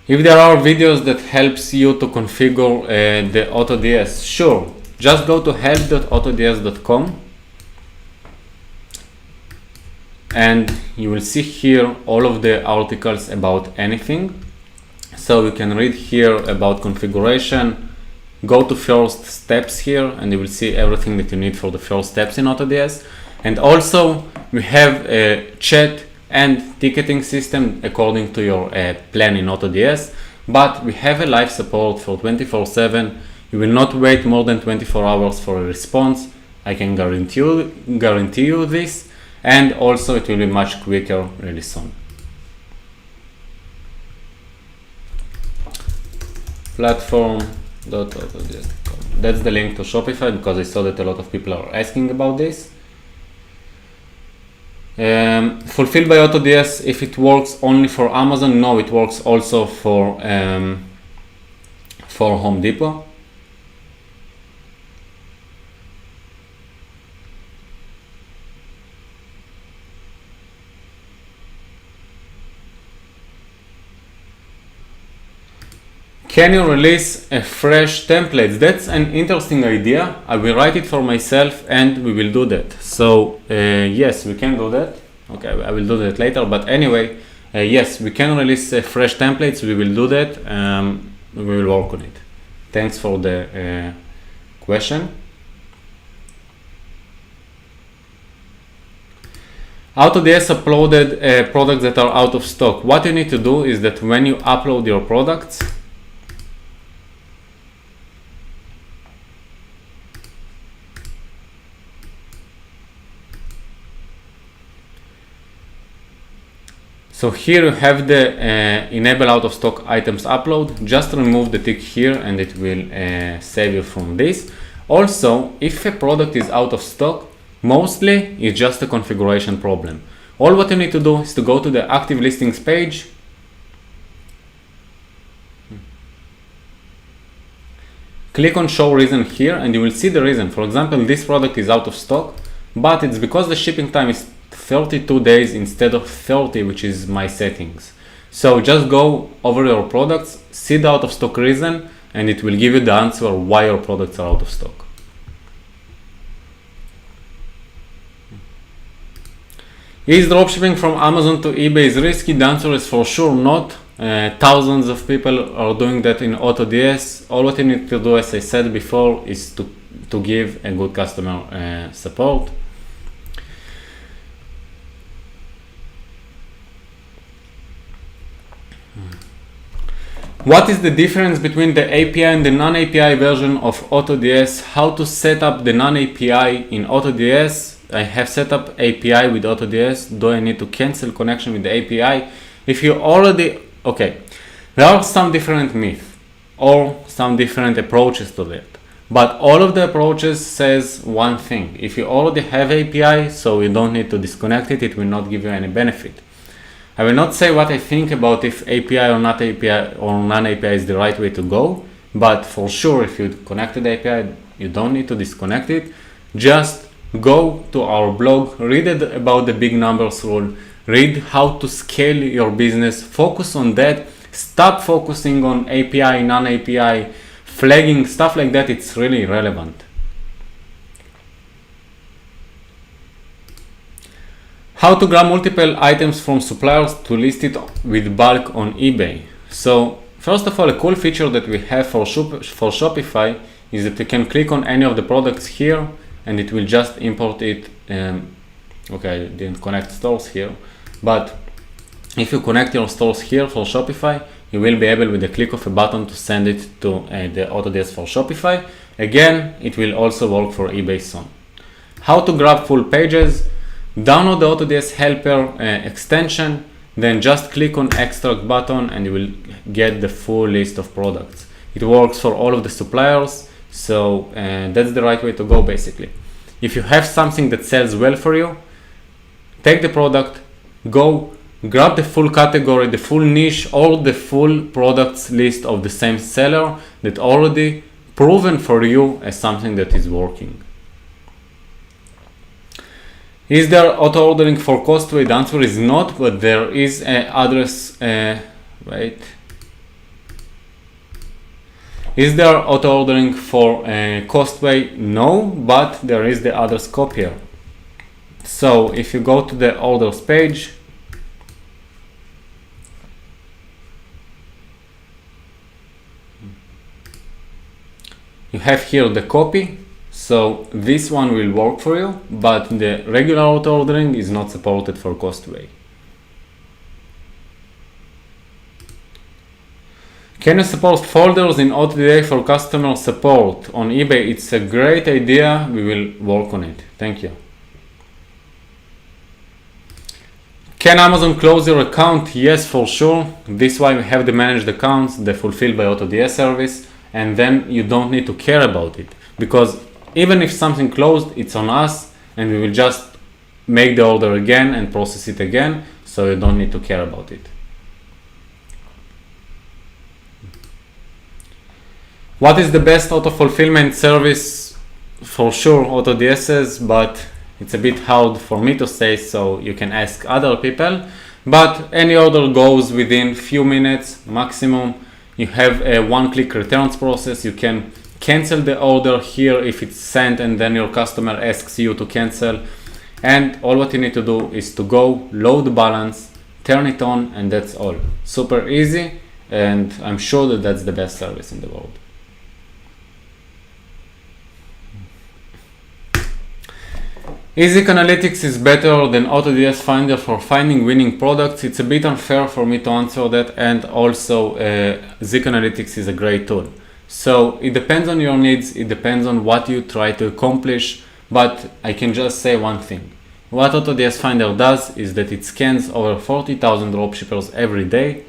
Speaker 1: If there are videos that helps you to configure the AutoDS, sure, just go to help.autods.com and you will see here all of the articles about anything. So you can read here about configuration, go to first steps here, and you will see everything that you need for the first steps in AutoDS. And also we have a chat and ticketing system according to your plan in AutoDS, but we have a live support for 24/7. You will not wait more than 24 hours for a response. I can guarantee you this, and also it will be much quicker really soon. Platform.autods.com. That's the link to Shopify, because I saw that a lot of people are asking about this. Fulfilled by AutoDS, if it works only for Amazon, no, it works also for Home Depot. Can you release a fresh template? That's an interesting idea. I will write it for myself and we will do that. So yes, we can do that. Okay, I will do that later. But anyway, yes, we can release fresh templates. We will do that. We will work on it. Thanks for the question. AutoDS uploaded products that are out of stock. What you need to do is that when you upload your products, so here you have the enable out of stock items upload. Just remove the tick here and it will save you from this. Also, if a product is out of stock, mostly it's just a configuration problem. All what you need to do is to go to the active listings page. Click on show reason here and you will see the reason. For example, this product is out of stock, but it's because the shipping time is 32 days instead of 30, which is my settings. So just go over your products, see the out of stock reason, and it will give you the answer why your products are out of stock. Is dropshipping from Amazon to eBay is risky? The answer is for sure not. Thousands of people are doing that in AutoDS. All what you need to do, as I said before, is to give a good customer support. What is the difference between the API and the non-API version of AutoDS? How to set up the non-API in AutoDS? I have set up API with AutoDS. Do I need to cancel connection with the API? If you already, okay, there are some different myths or some different approaches to that. But all of the approaches says one thing. If you already have API, so you don't need to disconnect it, it will not give you any benefit. I will not say what I think about if API or not API or non-API is the right way to go, but for sure if you connected the API, you don't need to disconnect it. Just go to our blog, read about the big numbers rule, read how to scale your business, focus on that, stop focusing on API, non-API, flagging, stuff like that. It's really irrelevant. How to grab multiple items from suppliers to list it with bulk on eBay. So first of all, a cool feature that we have for Shopify is that you can click on any of the products here and it will just import it. Okay, I didn't connect stores here, but if you connect your stores here for Shopify, you will be able with the click of a button to send it to the AutoDS for Shopify. Again, it will also work for eBay Zone. How to grab full pages. Download the AutoDS Helper extension, then just click on extract button and you will get the full list of products. It works for all of the suppliers, so that's the right way to go basically. If you have something that sells well for you, take the product, go grab the full category, the full niche, or the full products list of the same seller that already proven for you as something that is working. Is there auto ordering for Costway? The answer is not, but there is an address. Wait. Is there auto ordering for Costway? No, but there is the address copier. So if you go to the orders page, you have here the copy. So this one will work for you, but the regular auto ordering is not supported for Costway. Can you support folders in AutoDS for customer support on eBay? It's a great idea. We will work on it. Thank you. Can Amazon close your account? Yes, for sure. This is why we have the managed accounts, the fulfilled by AutoDS service, and then you don't need to care about it, because even if something closed, it's on us and we will just make the order again and process it again, so you don't need to care about it. What is the best auto fulfillment service? For sure AutoDS's, but it's a bit hard for me to say, so you can ask other people. But any order goes within few minutes maximum. You have a one-click returns process. You can cancel the order here if it's sent and then your customer asks you to cancel. And all what you need to do is to go load the balance, turn it on, and that's all. Super easy, and I'm sure that that's the best service in the world. Easy Analytics is better than AutoDS Finder for finding winning products. It's a bit unfair for me to answer that, and also Zik Analytics is a great tool. So it depends on your needs, it depends on what you try to accomplish, but I can just say one thing. What AutoDS Finder does is that it scans over 40,000 dropshippers every day,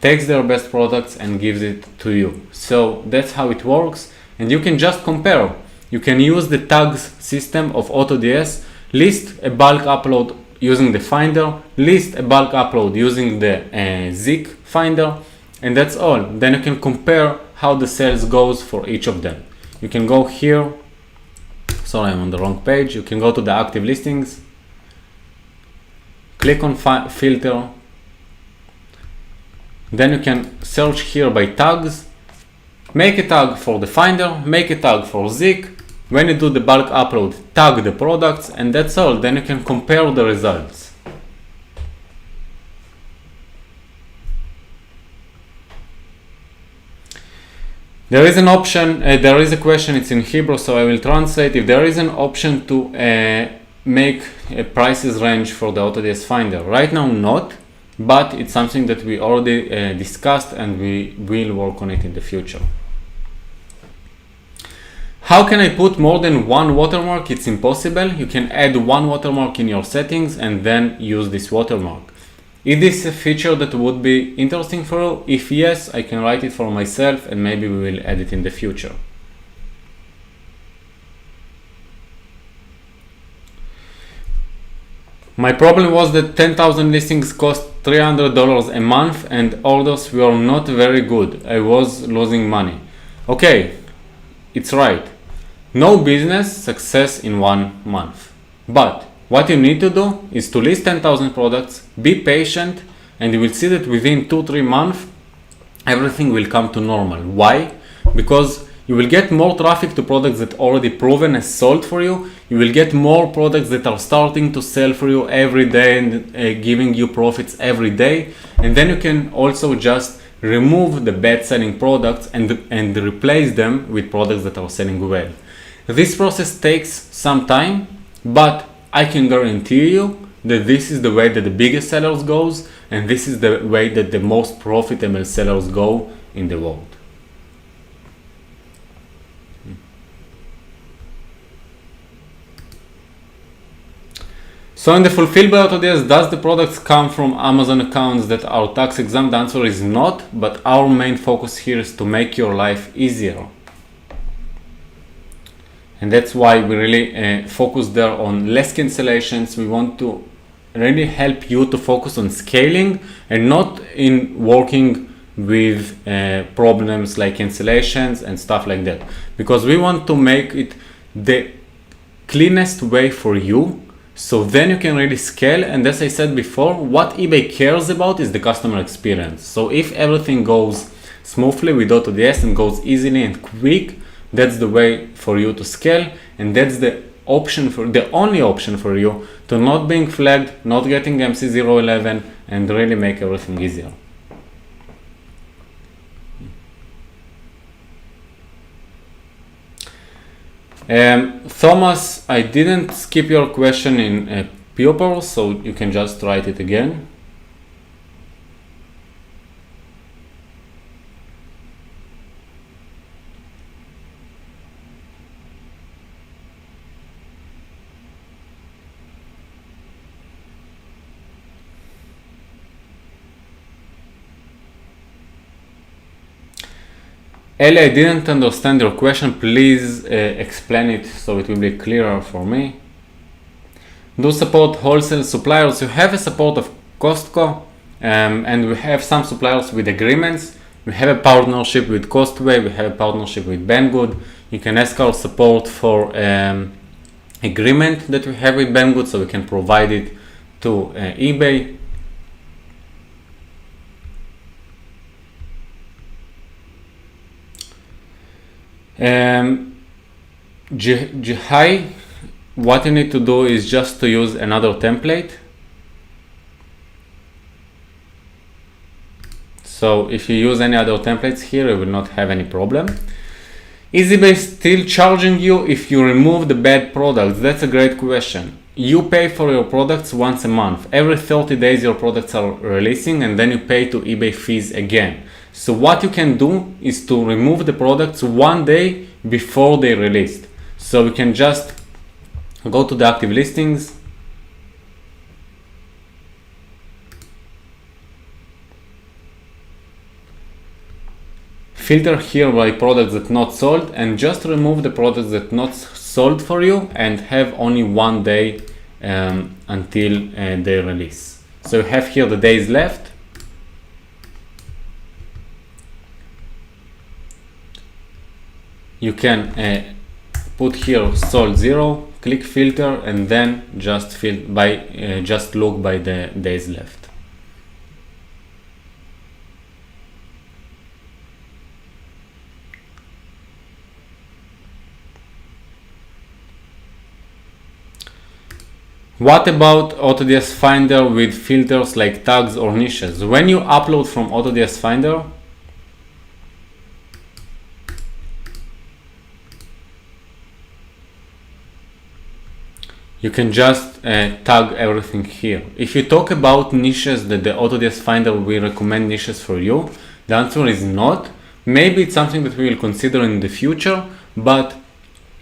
Speaker 1: takes their best products and gives it to you. So that's how it works, and you can just compare. You can use the tags system of AutoDS, list a bulk upload using the Finder, list a bulk upload using the Zik Finder, and that's all. Then you can compare how the sales goes for each of them. You can go here, sorry, I'm on the wrong page. You can go to the active listings, click on filter, then you can search here by tags, make a tag for the Finder, make a tag for Zik. When you do the bulk upload, tag the products, and that's all. Then you can compare the results. There is an option, there is a question, it's in Hebrew, so I will translate. If there is an option to make a prices range for the AutoDS Finder. Right now not, but it's something that we already discussed and we will work on it in the future. How can I put more than one watermark? It's impossible. You can add one watermark in your settings and then use this watermark. Is this a feature that would be interesting for you? If yes, I can write it for myself and maybe we will add it in the future. My problem was that 10,000 listings cost $300 a month and orders were not very good. I was losing money. Okay, it's right. No business success in 1 month. But what you need to do is to list 10,000 products, be patient, and you will see that within 2-3 months, everything will come to normal. Why? Because you will get more traffic to products that already proven as sold for you. You will get more products that are starting to sell for you every day and giving you profits every day. And then you can also just remove the bad selling products and replace them with products that are selling well. This process takes some time, but I can guarantee you that this is the way that the biggest sellers goes, and this is the way that the most profitable sellers go in the world. So in the Fulfill by AutoDS, does the products come from Amazon accounts that are tax exempt? The answer is not, but our main focus here is to make your life easier. And that's why we really focus there on less cancellations. We want to really help you to focus on scaling and not in working with problems like cancellations and stuff like that. Because we want to make it the cleanest way for you, so then you can really scale. And as I said before, what eBay cares about is the customer experience. So if everything goes smoothly with AutoDS and goes easily and quick, that's the way for you to scale, and that's the only option for you to not being flagged, not getting MC011, and really make everything easier. Thomas, I didn't skip your question in Pupil, so you can just write it again. Ellie, I didn't understand your question. Please explain it so it will be clearer for me. Do support wholesale suppliers. You have a support of Costco, and we have some suppliers with agreements. We have a partnership with Costway. We have a partnership with Banggood. You can ask our support for agreement that we have with Banggood, so we can provide it to eBay. Jihai, what you need to do is just to use another template. So if you use any other templates here, you will not have any problem. Is eBay still charging you if you remove the bad products? That's a great question. You pay for your products once a month. Every 30 days your products are releasing, and then you pay to eBay fees again. So what you can do is to remove the products one day before they released. So you can just go to the active listings, filter here by products that not sold, and just remove the products that not sold for you and have only 1 day until they release. So you have here the days left. You can put here sold 0, click filter, and then just just look by the days left. What about AutoDS Finder with filters like tags or niches? When you upload from AutoDS Finder, you can just tag everything here. If you talk about niches that the AutoDS Finder will recommend niches for you, the answer is not. Maybe it's something that we will consider in the future, but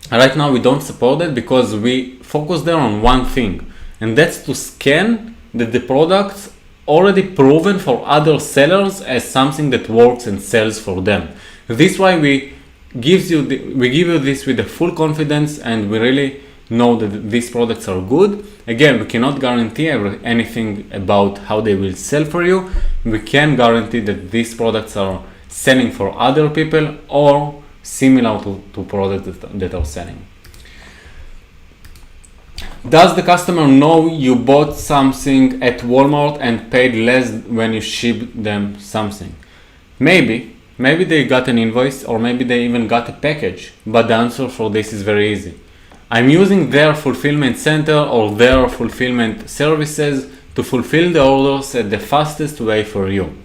Speaker 1: right now we don't support it because we focus there on one thing, and that's to scan that the products already proven for other sellers as something that works and sells for them. This is why we give you this with the full confidence, and we really know that these products are good. Again, we cannot guarantee anything about how they will sell for you. We can guarantee that these products are selling for other people or similar to products that are selling. Does the customer know you bought something at Walmart and paid less when you shipped them something? Maybe they got an invoice, or maybe they even got a package, but the answer for this is very easy. I'm using their fulfillment center or their fulfillment services to fulfill the orders at the fastest way for you.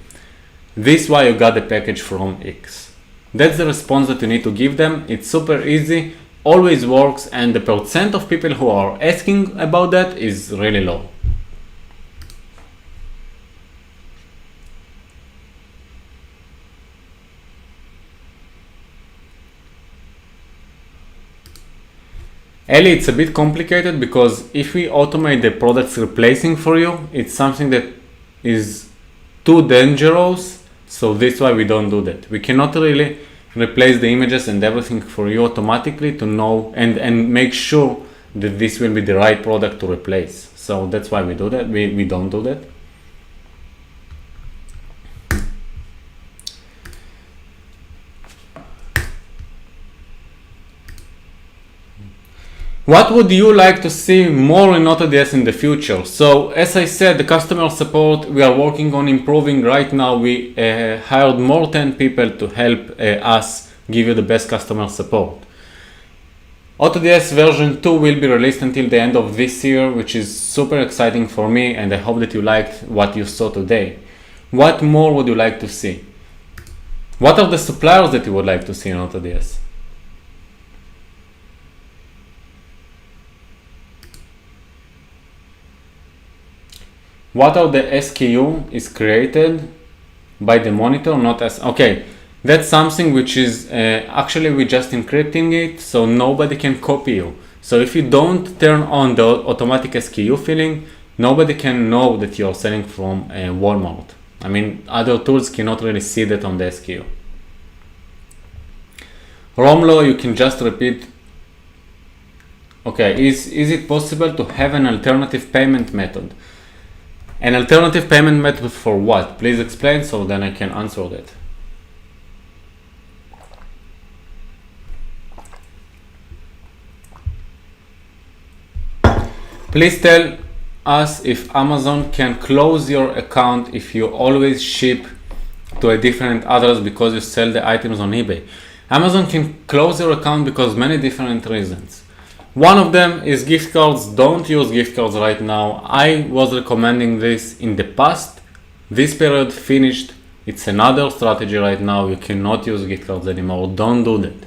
Speaker 1: This is why you got the package from X. That's the response that you need to give them. It's super easy, always works, and the percent of people who are asking about that is really low. Ellie, it's a bit complicated because if we automate the products replacing for you, it's something that is too dangerous. So this is why we don't do that. We cannot really replace the images and everything for you automatically to know and make sure that this will be the right product to replace. So that's why we do that. We don't do that. What would you like to see more in AutoDS in the future? So as I said, the customer support, we are working on improving. Right now we hired more 10 people to help us give you the best customer support. AutoDS version 2 will be released until the end of this year, which is super exciting for me, and I hope that you liked what you saw today. What more would you like to see? What are the suppliers that you would like to see in AutoDS? What are the SKU is created by the monitor, not as, okay, that's something which is actually we just encrypting it so nobody can copy you. So if you don't turn on the automatic SKU filling, nobody can know that you're selling from Walmart. I mean, other tools cannot really see that on the SKU. Romlo, you can just repeat. Okay, is it possible to have an alternative payment method? An alternative payment method for what? Please explain so then I can answer that. Please tell us if Amazon can close your account if you always ship to a different address because you sell the items on eBay. Amazon can close your account because many different reasons. One of them is gift cards. Don't use gift cards right now. I was recommending this in the past. This period finished. It's another strategy right now. You cannot use gift cards anymore. Don't do that.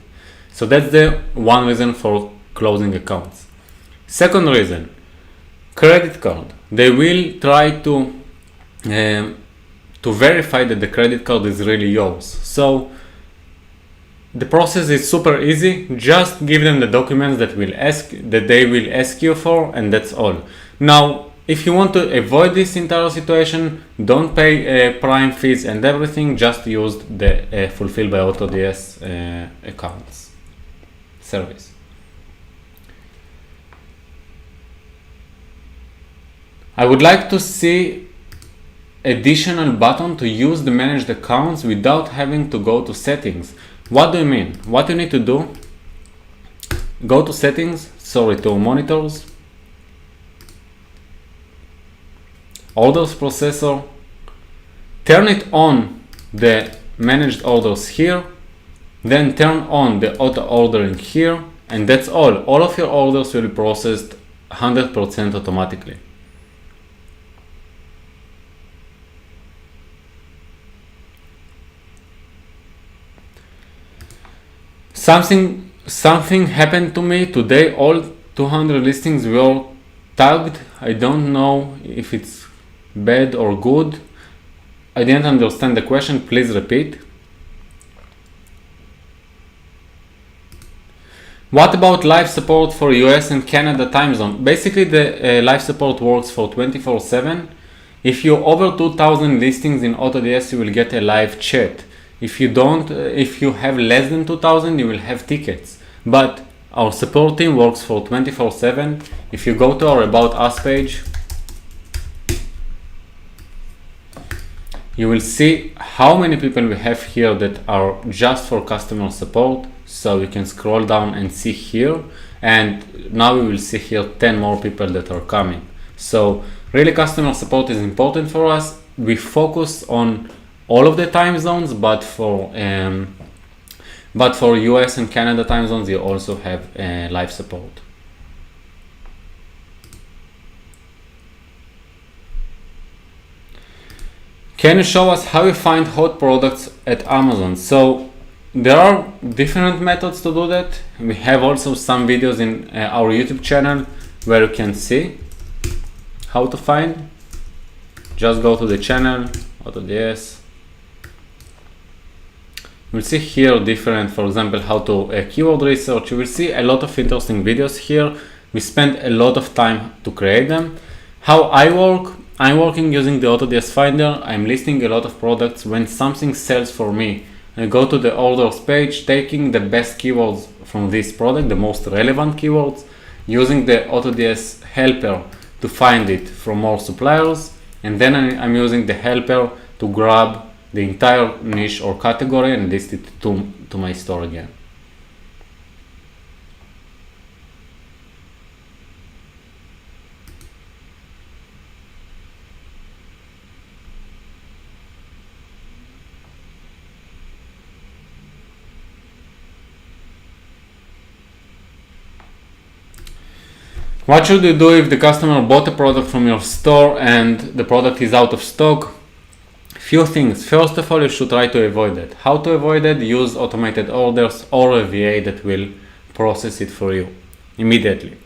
Speaker 1: So that's the one reason for closing accounts. Second reason, credit card. They will try to verify that the credit card is really yours. So the process is super easy. Just give them the documents that they will ask you for, and that's all. Now, if you want to avoid this entire situation, don't pay Prime fees and everything. Just use the Fulfill by AutoDS accounts service. I would like to see additional button to use the managed accounts without having to go to settings. What do you mean? What you need to do, go to settings, to monitors, orders processor, turn it on the managed orders here, then turn on the auto ordering here, and that's all. All of your orders will be processed 100% automatically. Something happened to me today. All 200 listings were tagged. I don't know if it's bad or good. I didn't understand the question. Please repeat. What about live support for US and Canada time zone? Basically, the live support works for 24/7. If you over 2000 listings in AutoDS, you will get a live chat. If you have less than 2000, you will have tickets. But our support team works for 24/7. If you go to our About Us page, you will see how many people we have here that are just for customer support. So you can scroll down and see here. And now we will see here 10 more people that are coming. So really, customer support is important for us. We focus on all of the time zones, but for US and Canada time zones, you also have live support. Can you show us how you find hot products at Amazon? So there are different methods to do that. We have also some videos in our YouTube channel where you can see how to find. Just go to the channel, AutoDS. You'll see here different, for example, how to keyword research. You will see a lot of interesting videos here. We spent a lot of time to create them. How I work, I'm working using the AutoDS Finder. I'm listing a lot of products. When something sells for me, I go to the orders page, taking the best keywords from this product, the most relevant keywords, using the AutoDS Helper to find it from more suppliers, and then I'm using the helper to grab the entire niche or category and list it to my store again. What should you do if the customer bought a product from your store and the product is out of stock? Few things. First of all, you should try to avoid it. How to avoid it? Use automated orders or a VA that will process it for you immediately.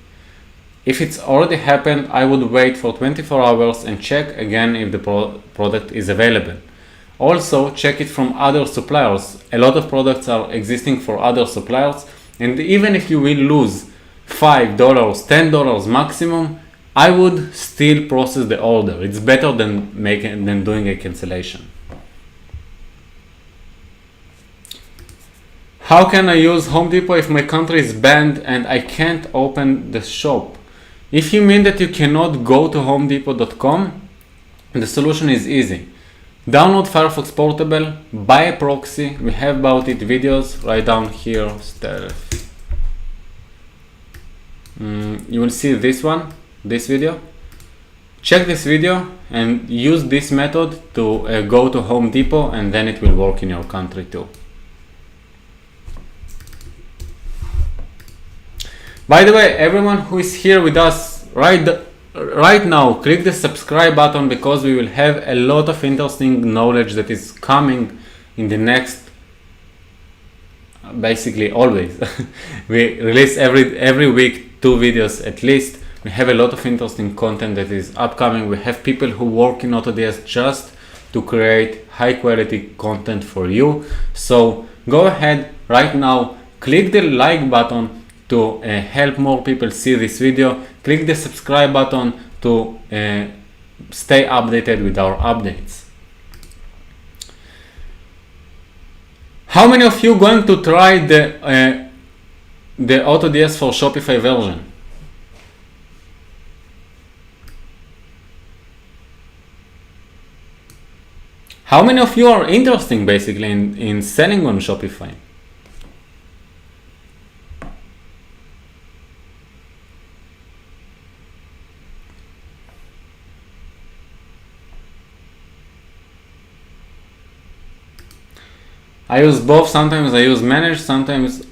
Speaker 1: If it's already happened, I would wait for 24 hours and check again if the product is available. Also, check it from other suppliers. A lot of products are existing for other suppliers, and even if you will lose $5, $10 maximum, I would still process the order. It's better than doing a cancellation. How can I use Home Depot if my country is banned and I can't open the shop? If you mean that you cannot go to homedepot.com, the solution is easy. Download Firefox Portable, buy a proxy. We have about it videos right down here. You will see this video. Check this video and use this method to go to Home Depot, and then it will work in your country too. By the way, everyone who is here with us right now, click the subscribe button, because we will have a lot of interesting knowledge that is coming in the next, basically always. We release every week 2 videos at least. We have a lot of interesting content that is upcoming. We have people who work in AutoDS just to create high quality content for you. So go ahead right now, click the like button to help more people see this video. Click the subscribe button to stay updated with our updates. How many of you going to try the AutoDS for Shopify version? How many of you are interested basically in selling on Shopify? I use both. Sometimes I use managed, sometimes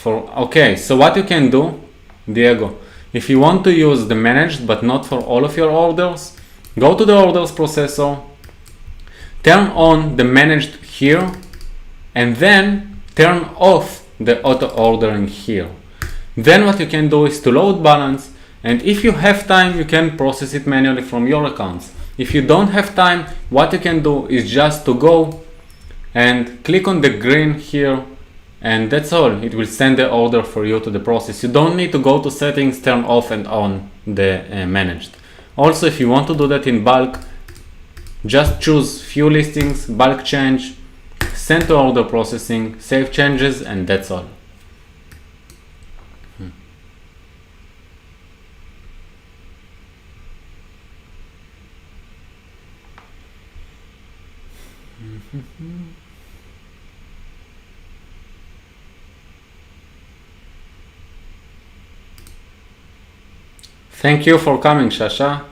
Speaker 1: okay, so what you can do, Diego, if you want to use the managed but not for all of your orders, go to the orders processor, turn on the managed here, and then turn off the auto ordering here. Then what you can do is to load balance, and if you have time, you can process it manually from your accounts. If you don't have time, what you can do is just to go and click on the green here, and that's all. It will send the order for you to the process. You don't need to go to settings, turn off and on the managed. Also, if you want to do that in bulk, just choose few listings, bulk change, send to order processing, save changes, and that's all. Thank you for coming, Shasha.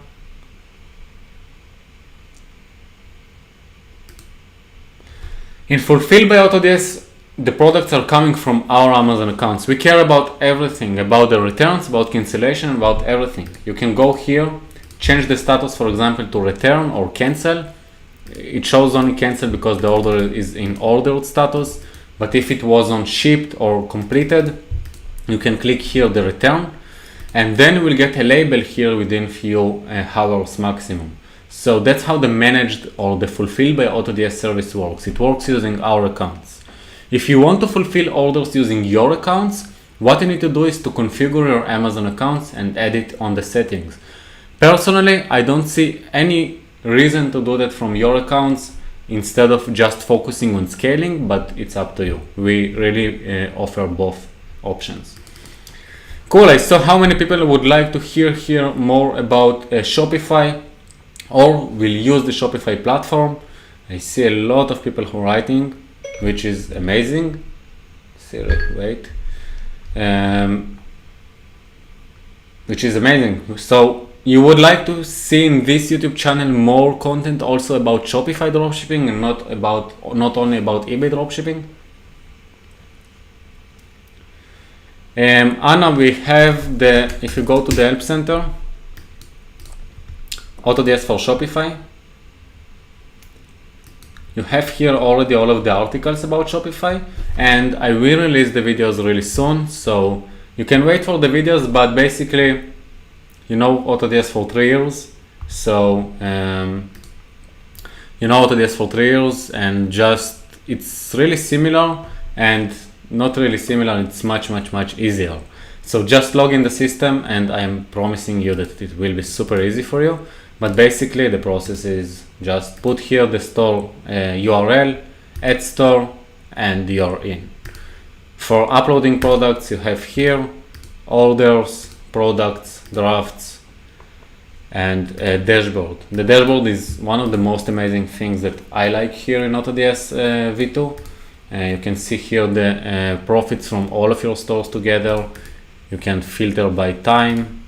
Speaker 1: In Fulfill by AutoDS, the products are coming from our Amazon accounts. We care about everything, about the returns, about cancellation, about everything. You can go here, change the status, for example, to return or cancel. It shows only cancel because the order is in ordered status. But if it was on shipped or completed, you can click here the return, and then you will get a label here within few hours maximum. So that's how the managed or the Fulfill by AutoDS service works. It works using our accounts. If you want to fulfill orders using your accounts, what you need to do is to configure your Amazon accounts and add it on the settings. Personally, I don't see any reason to do that from your accounts instead of just focusing on scaling, but it's up to you. We really offer both options. Cool, I saw how many people would like to hear more about Shopify or will use the Shopify platform. I see a lot of people who are writing, which is amazing. Wait. Which is amazing. So you would like to see in this YouTube channel more content also about Shopify dropshipping and not only about eBay dropshipping? Anna, we have if you go to the Help Center, AutoDS for Shopify, you have here already all of the articles about Shopify, and I will release the videos really soon, so you can wait for the videos. But basically, you know AutoDS for 3 years, so you know AutoDS for 3 years, and just it's really similar, and not really similar, it's much easier. So just log in the system, and I'm promising you that it will be super easy for you. But basically the process is just put here the store URL, add store, and you're in. For uploading products, you have here orders, products, drafts, and dashboard. The dashboard is one of the most amazing things that I like here in AutoDS V2. You can see here the profits from all of your stores together. You can filter by time,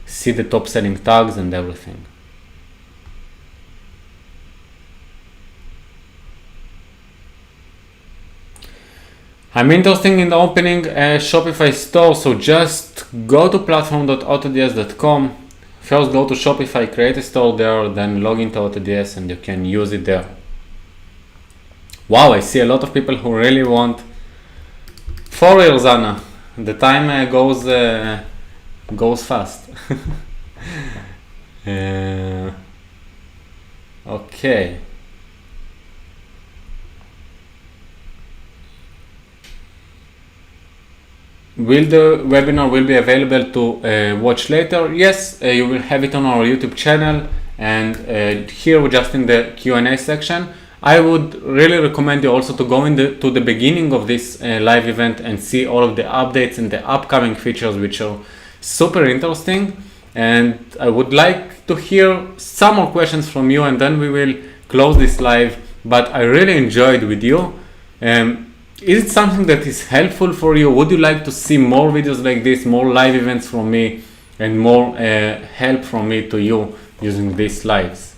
Speaker 1: see the top selling tags and everything. I'm interested in opening a Shopify store, so just go to platform.autods.com. First go to Shopify, create a store there, then log into AutoDS and you can use it there. Wow, I see a lot of people who really want 4 years, Anna. The time goes fast. Okay. Will the webinar be available to watch later? Yes, you will have it on our YouTube channel, and here just in the Q&A section. I would really recommend you also to go to the beginning of this live event and see all of the updates and the upcoming features, which are super interesting. And I would like to hear some more questions from you, and then we will close this live. But I really enjoyed with you. Is it something that is helpful for you? Would you like to see more videos like this, more live events from me, and more help from me to you using these lives?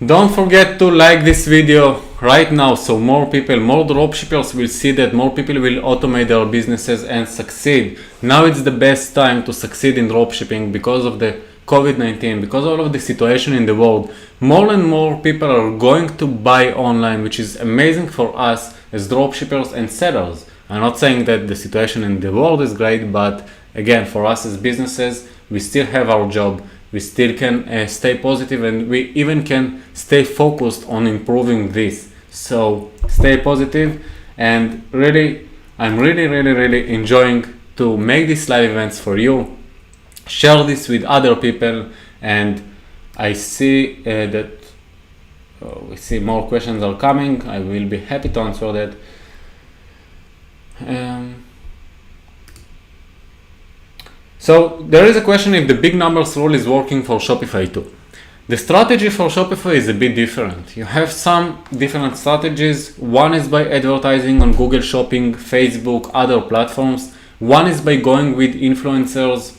Speaker 1: Don't forget to like this video right now, so more dropshippers will see that, more people will automate their businesses and succeed. Now it's the best time to succeed in dropshipping because of the COVID-19, because of all of the situation in the world. More and more people are going to buy online, which is amazing for us as dropshippers and sellers. I'm not saying that the situation in the world is great, but again, for us as businesses, we still have our job. We still can stay positive, and we even can stay focused on improving this. So stay positive, and really, I'm really enjoying to make these live events for you. Share this with other people, and I see that we see more questions are coming. I will be happy to answer that. So there is a question if the big numbers rule is working for Shopify too. The strategy for Shopify is a bit different. You have some different strategies. One is by advertising on Google Shopping, Facebook, other platforms. One is by going with influencers,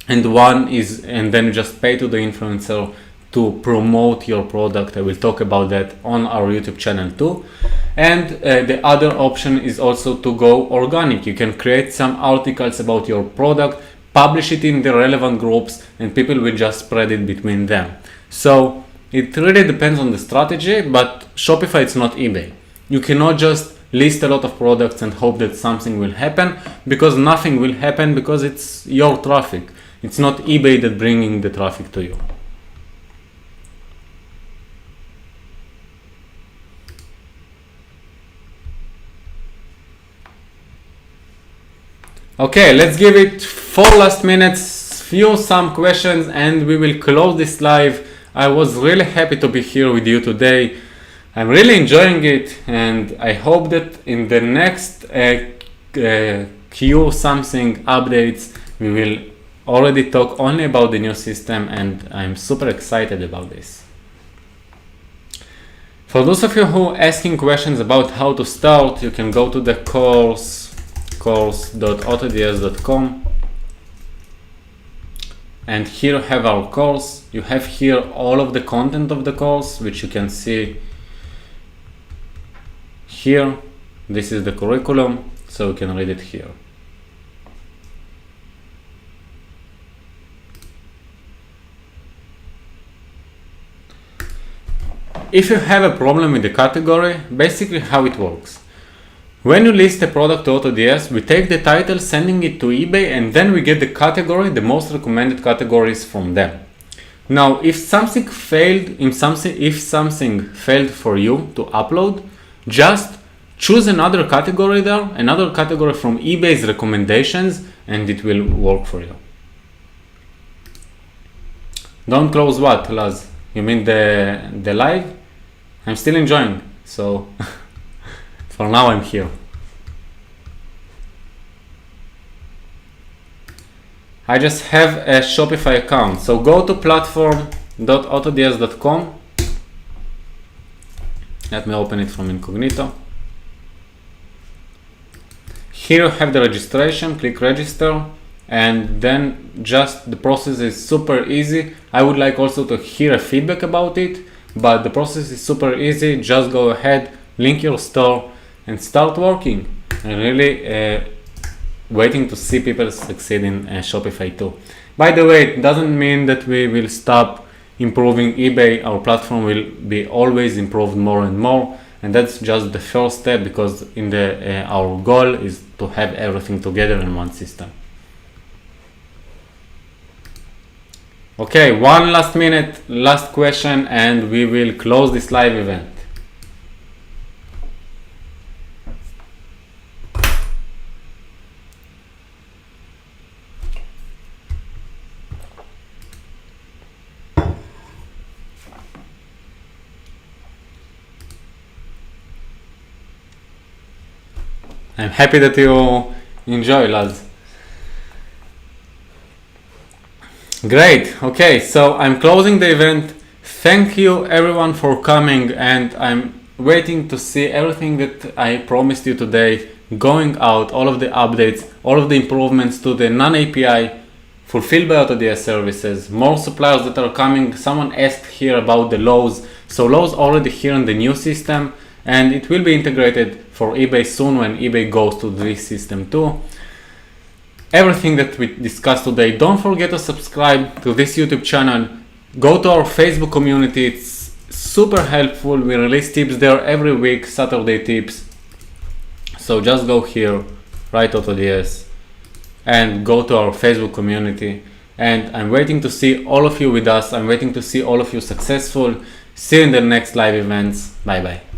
Speaker 1: and then you just pay to the influencer to promote your product. I will talk about that on our YouTube channel too. And the other option is also to go organic. You can create some articles about your product, publish it in the relevant groups, and people will just spread it between them. So it really depends on the strategy, but Shopify is not eBay. You cannot just list a lot of products and hope that something will happen, because nothing will happen, because it's your traffic. It's not eBay that bringing the traffic to you. Okay, let's give it 4 last minutes, some questions, and we will close this live. I was really happy to be here with you today. I'm really enjoying it, and I hope that in the next Q something updates, we will already talk only about the new system, and I'm super excited about this. For those of you who are asking questions about how to start, you can go to the course.autods.com, and here you have our course. You have here all of the content of the course, which you can see here. This is the curriculum, so you can read it here. If you have a problem with the category, basically how it works. When you list a product to AutoDS, we take the title, sending it to eBay, and then we get the category, the most recommended categories from them. Now, if something failed for you to upload, just choose another category there, another category from eBay's recommendations, and it will work for you. Don't close what, Laz? You mean the live? I'm still enjoying, so for now I'm here. I just have a Shopify account, so go to platform.autods.com. Let me open it from incognito. Here you have the registration, click register. and then just the process is super easy. I would like also to hear a feedback about it, but the process is super easy. Just go ahead, link your store and start working. And really waiting to see people succeed in Shopify too. By the way, it doesn't mean that we will stop improving eBay. Our platform will be always improved more and more, and that's just the first step, because in the our goal is to have everything together in one system. Okay, one last question, and we will close this live event. I'm happy that you enjoy, Laz. Great. Okay, so I'm closing the event. Thank you everyone for coming, and I'm waiting to see everything that I promised you today going out, all of the updates, all of the improvements to the non-API fulfilled by AutoDS services, more suppliers that are coming. Someone asked here about the laws. So laws already here in the new system, and it will be integrated for eBay soon when eBay goes to this system too. Everything that we discussed today, don't forget to subscribe to this YouTube channel. Go to our Facebook community, it's super helpful. We release tips there every week, Saturday tips. So just go here, write AutoDS, and go to our Facebook community. And I'm waiting to see all of you with us. I'm waiting to see all of you successful. See you in the next live events. Bye bye.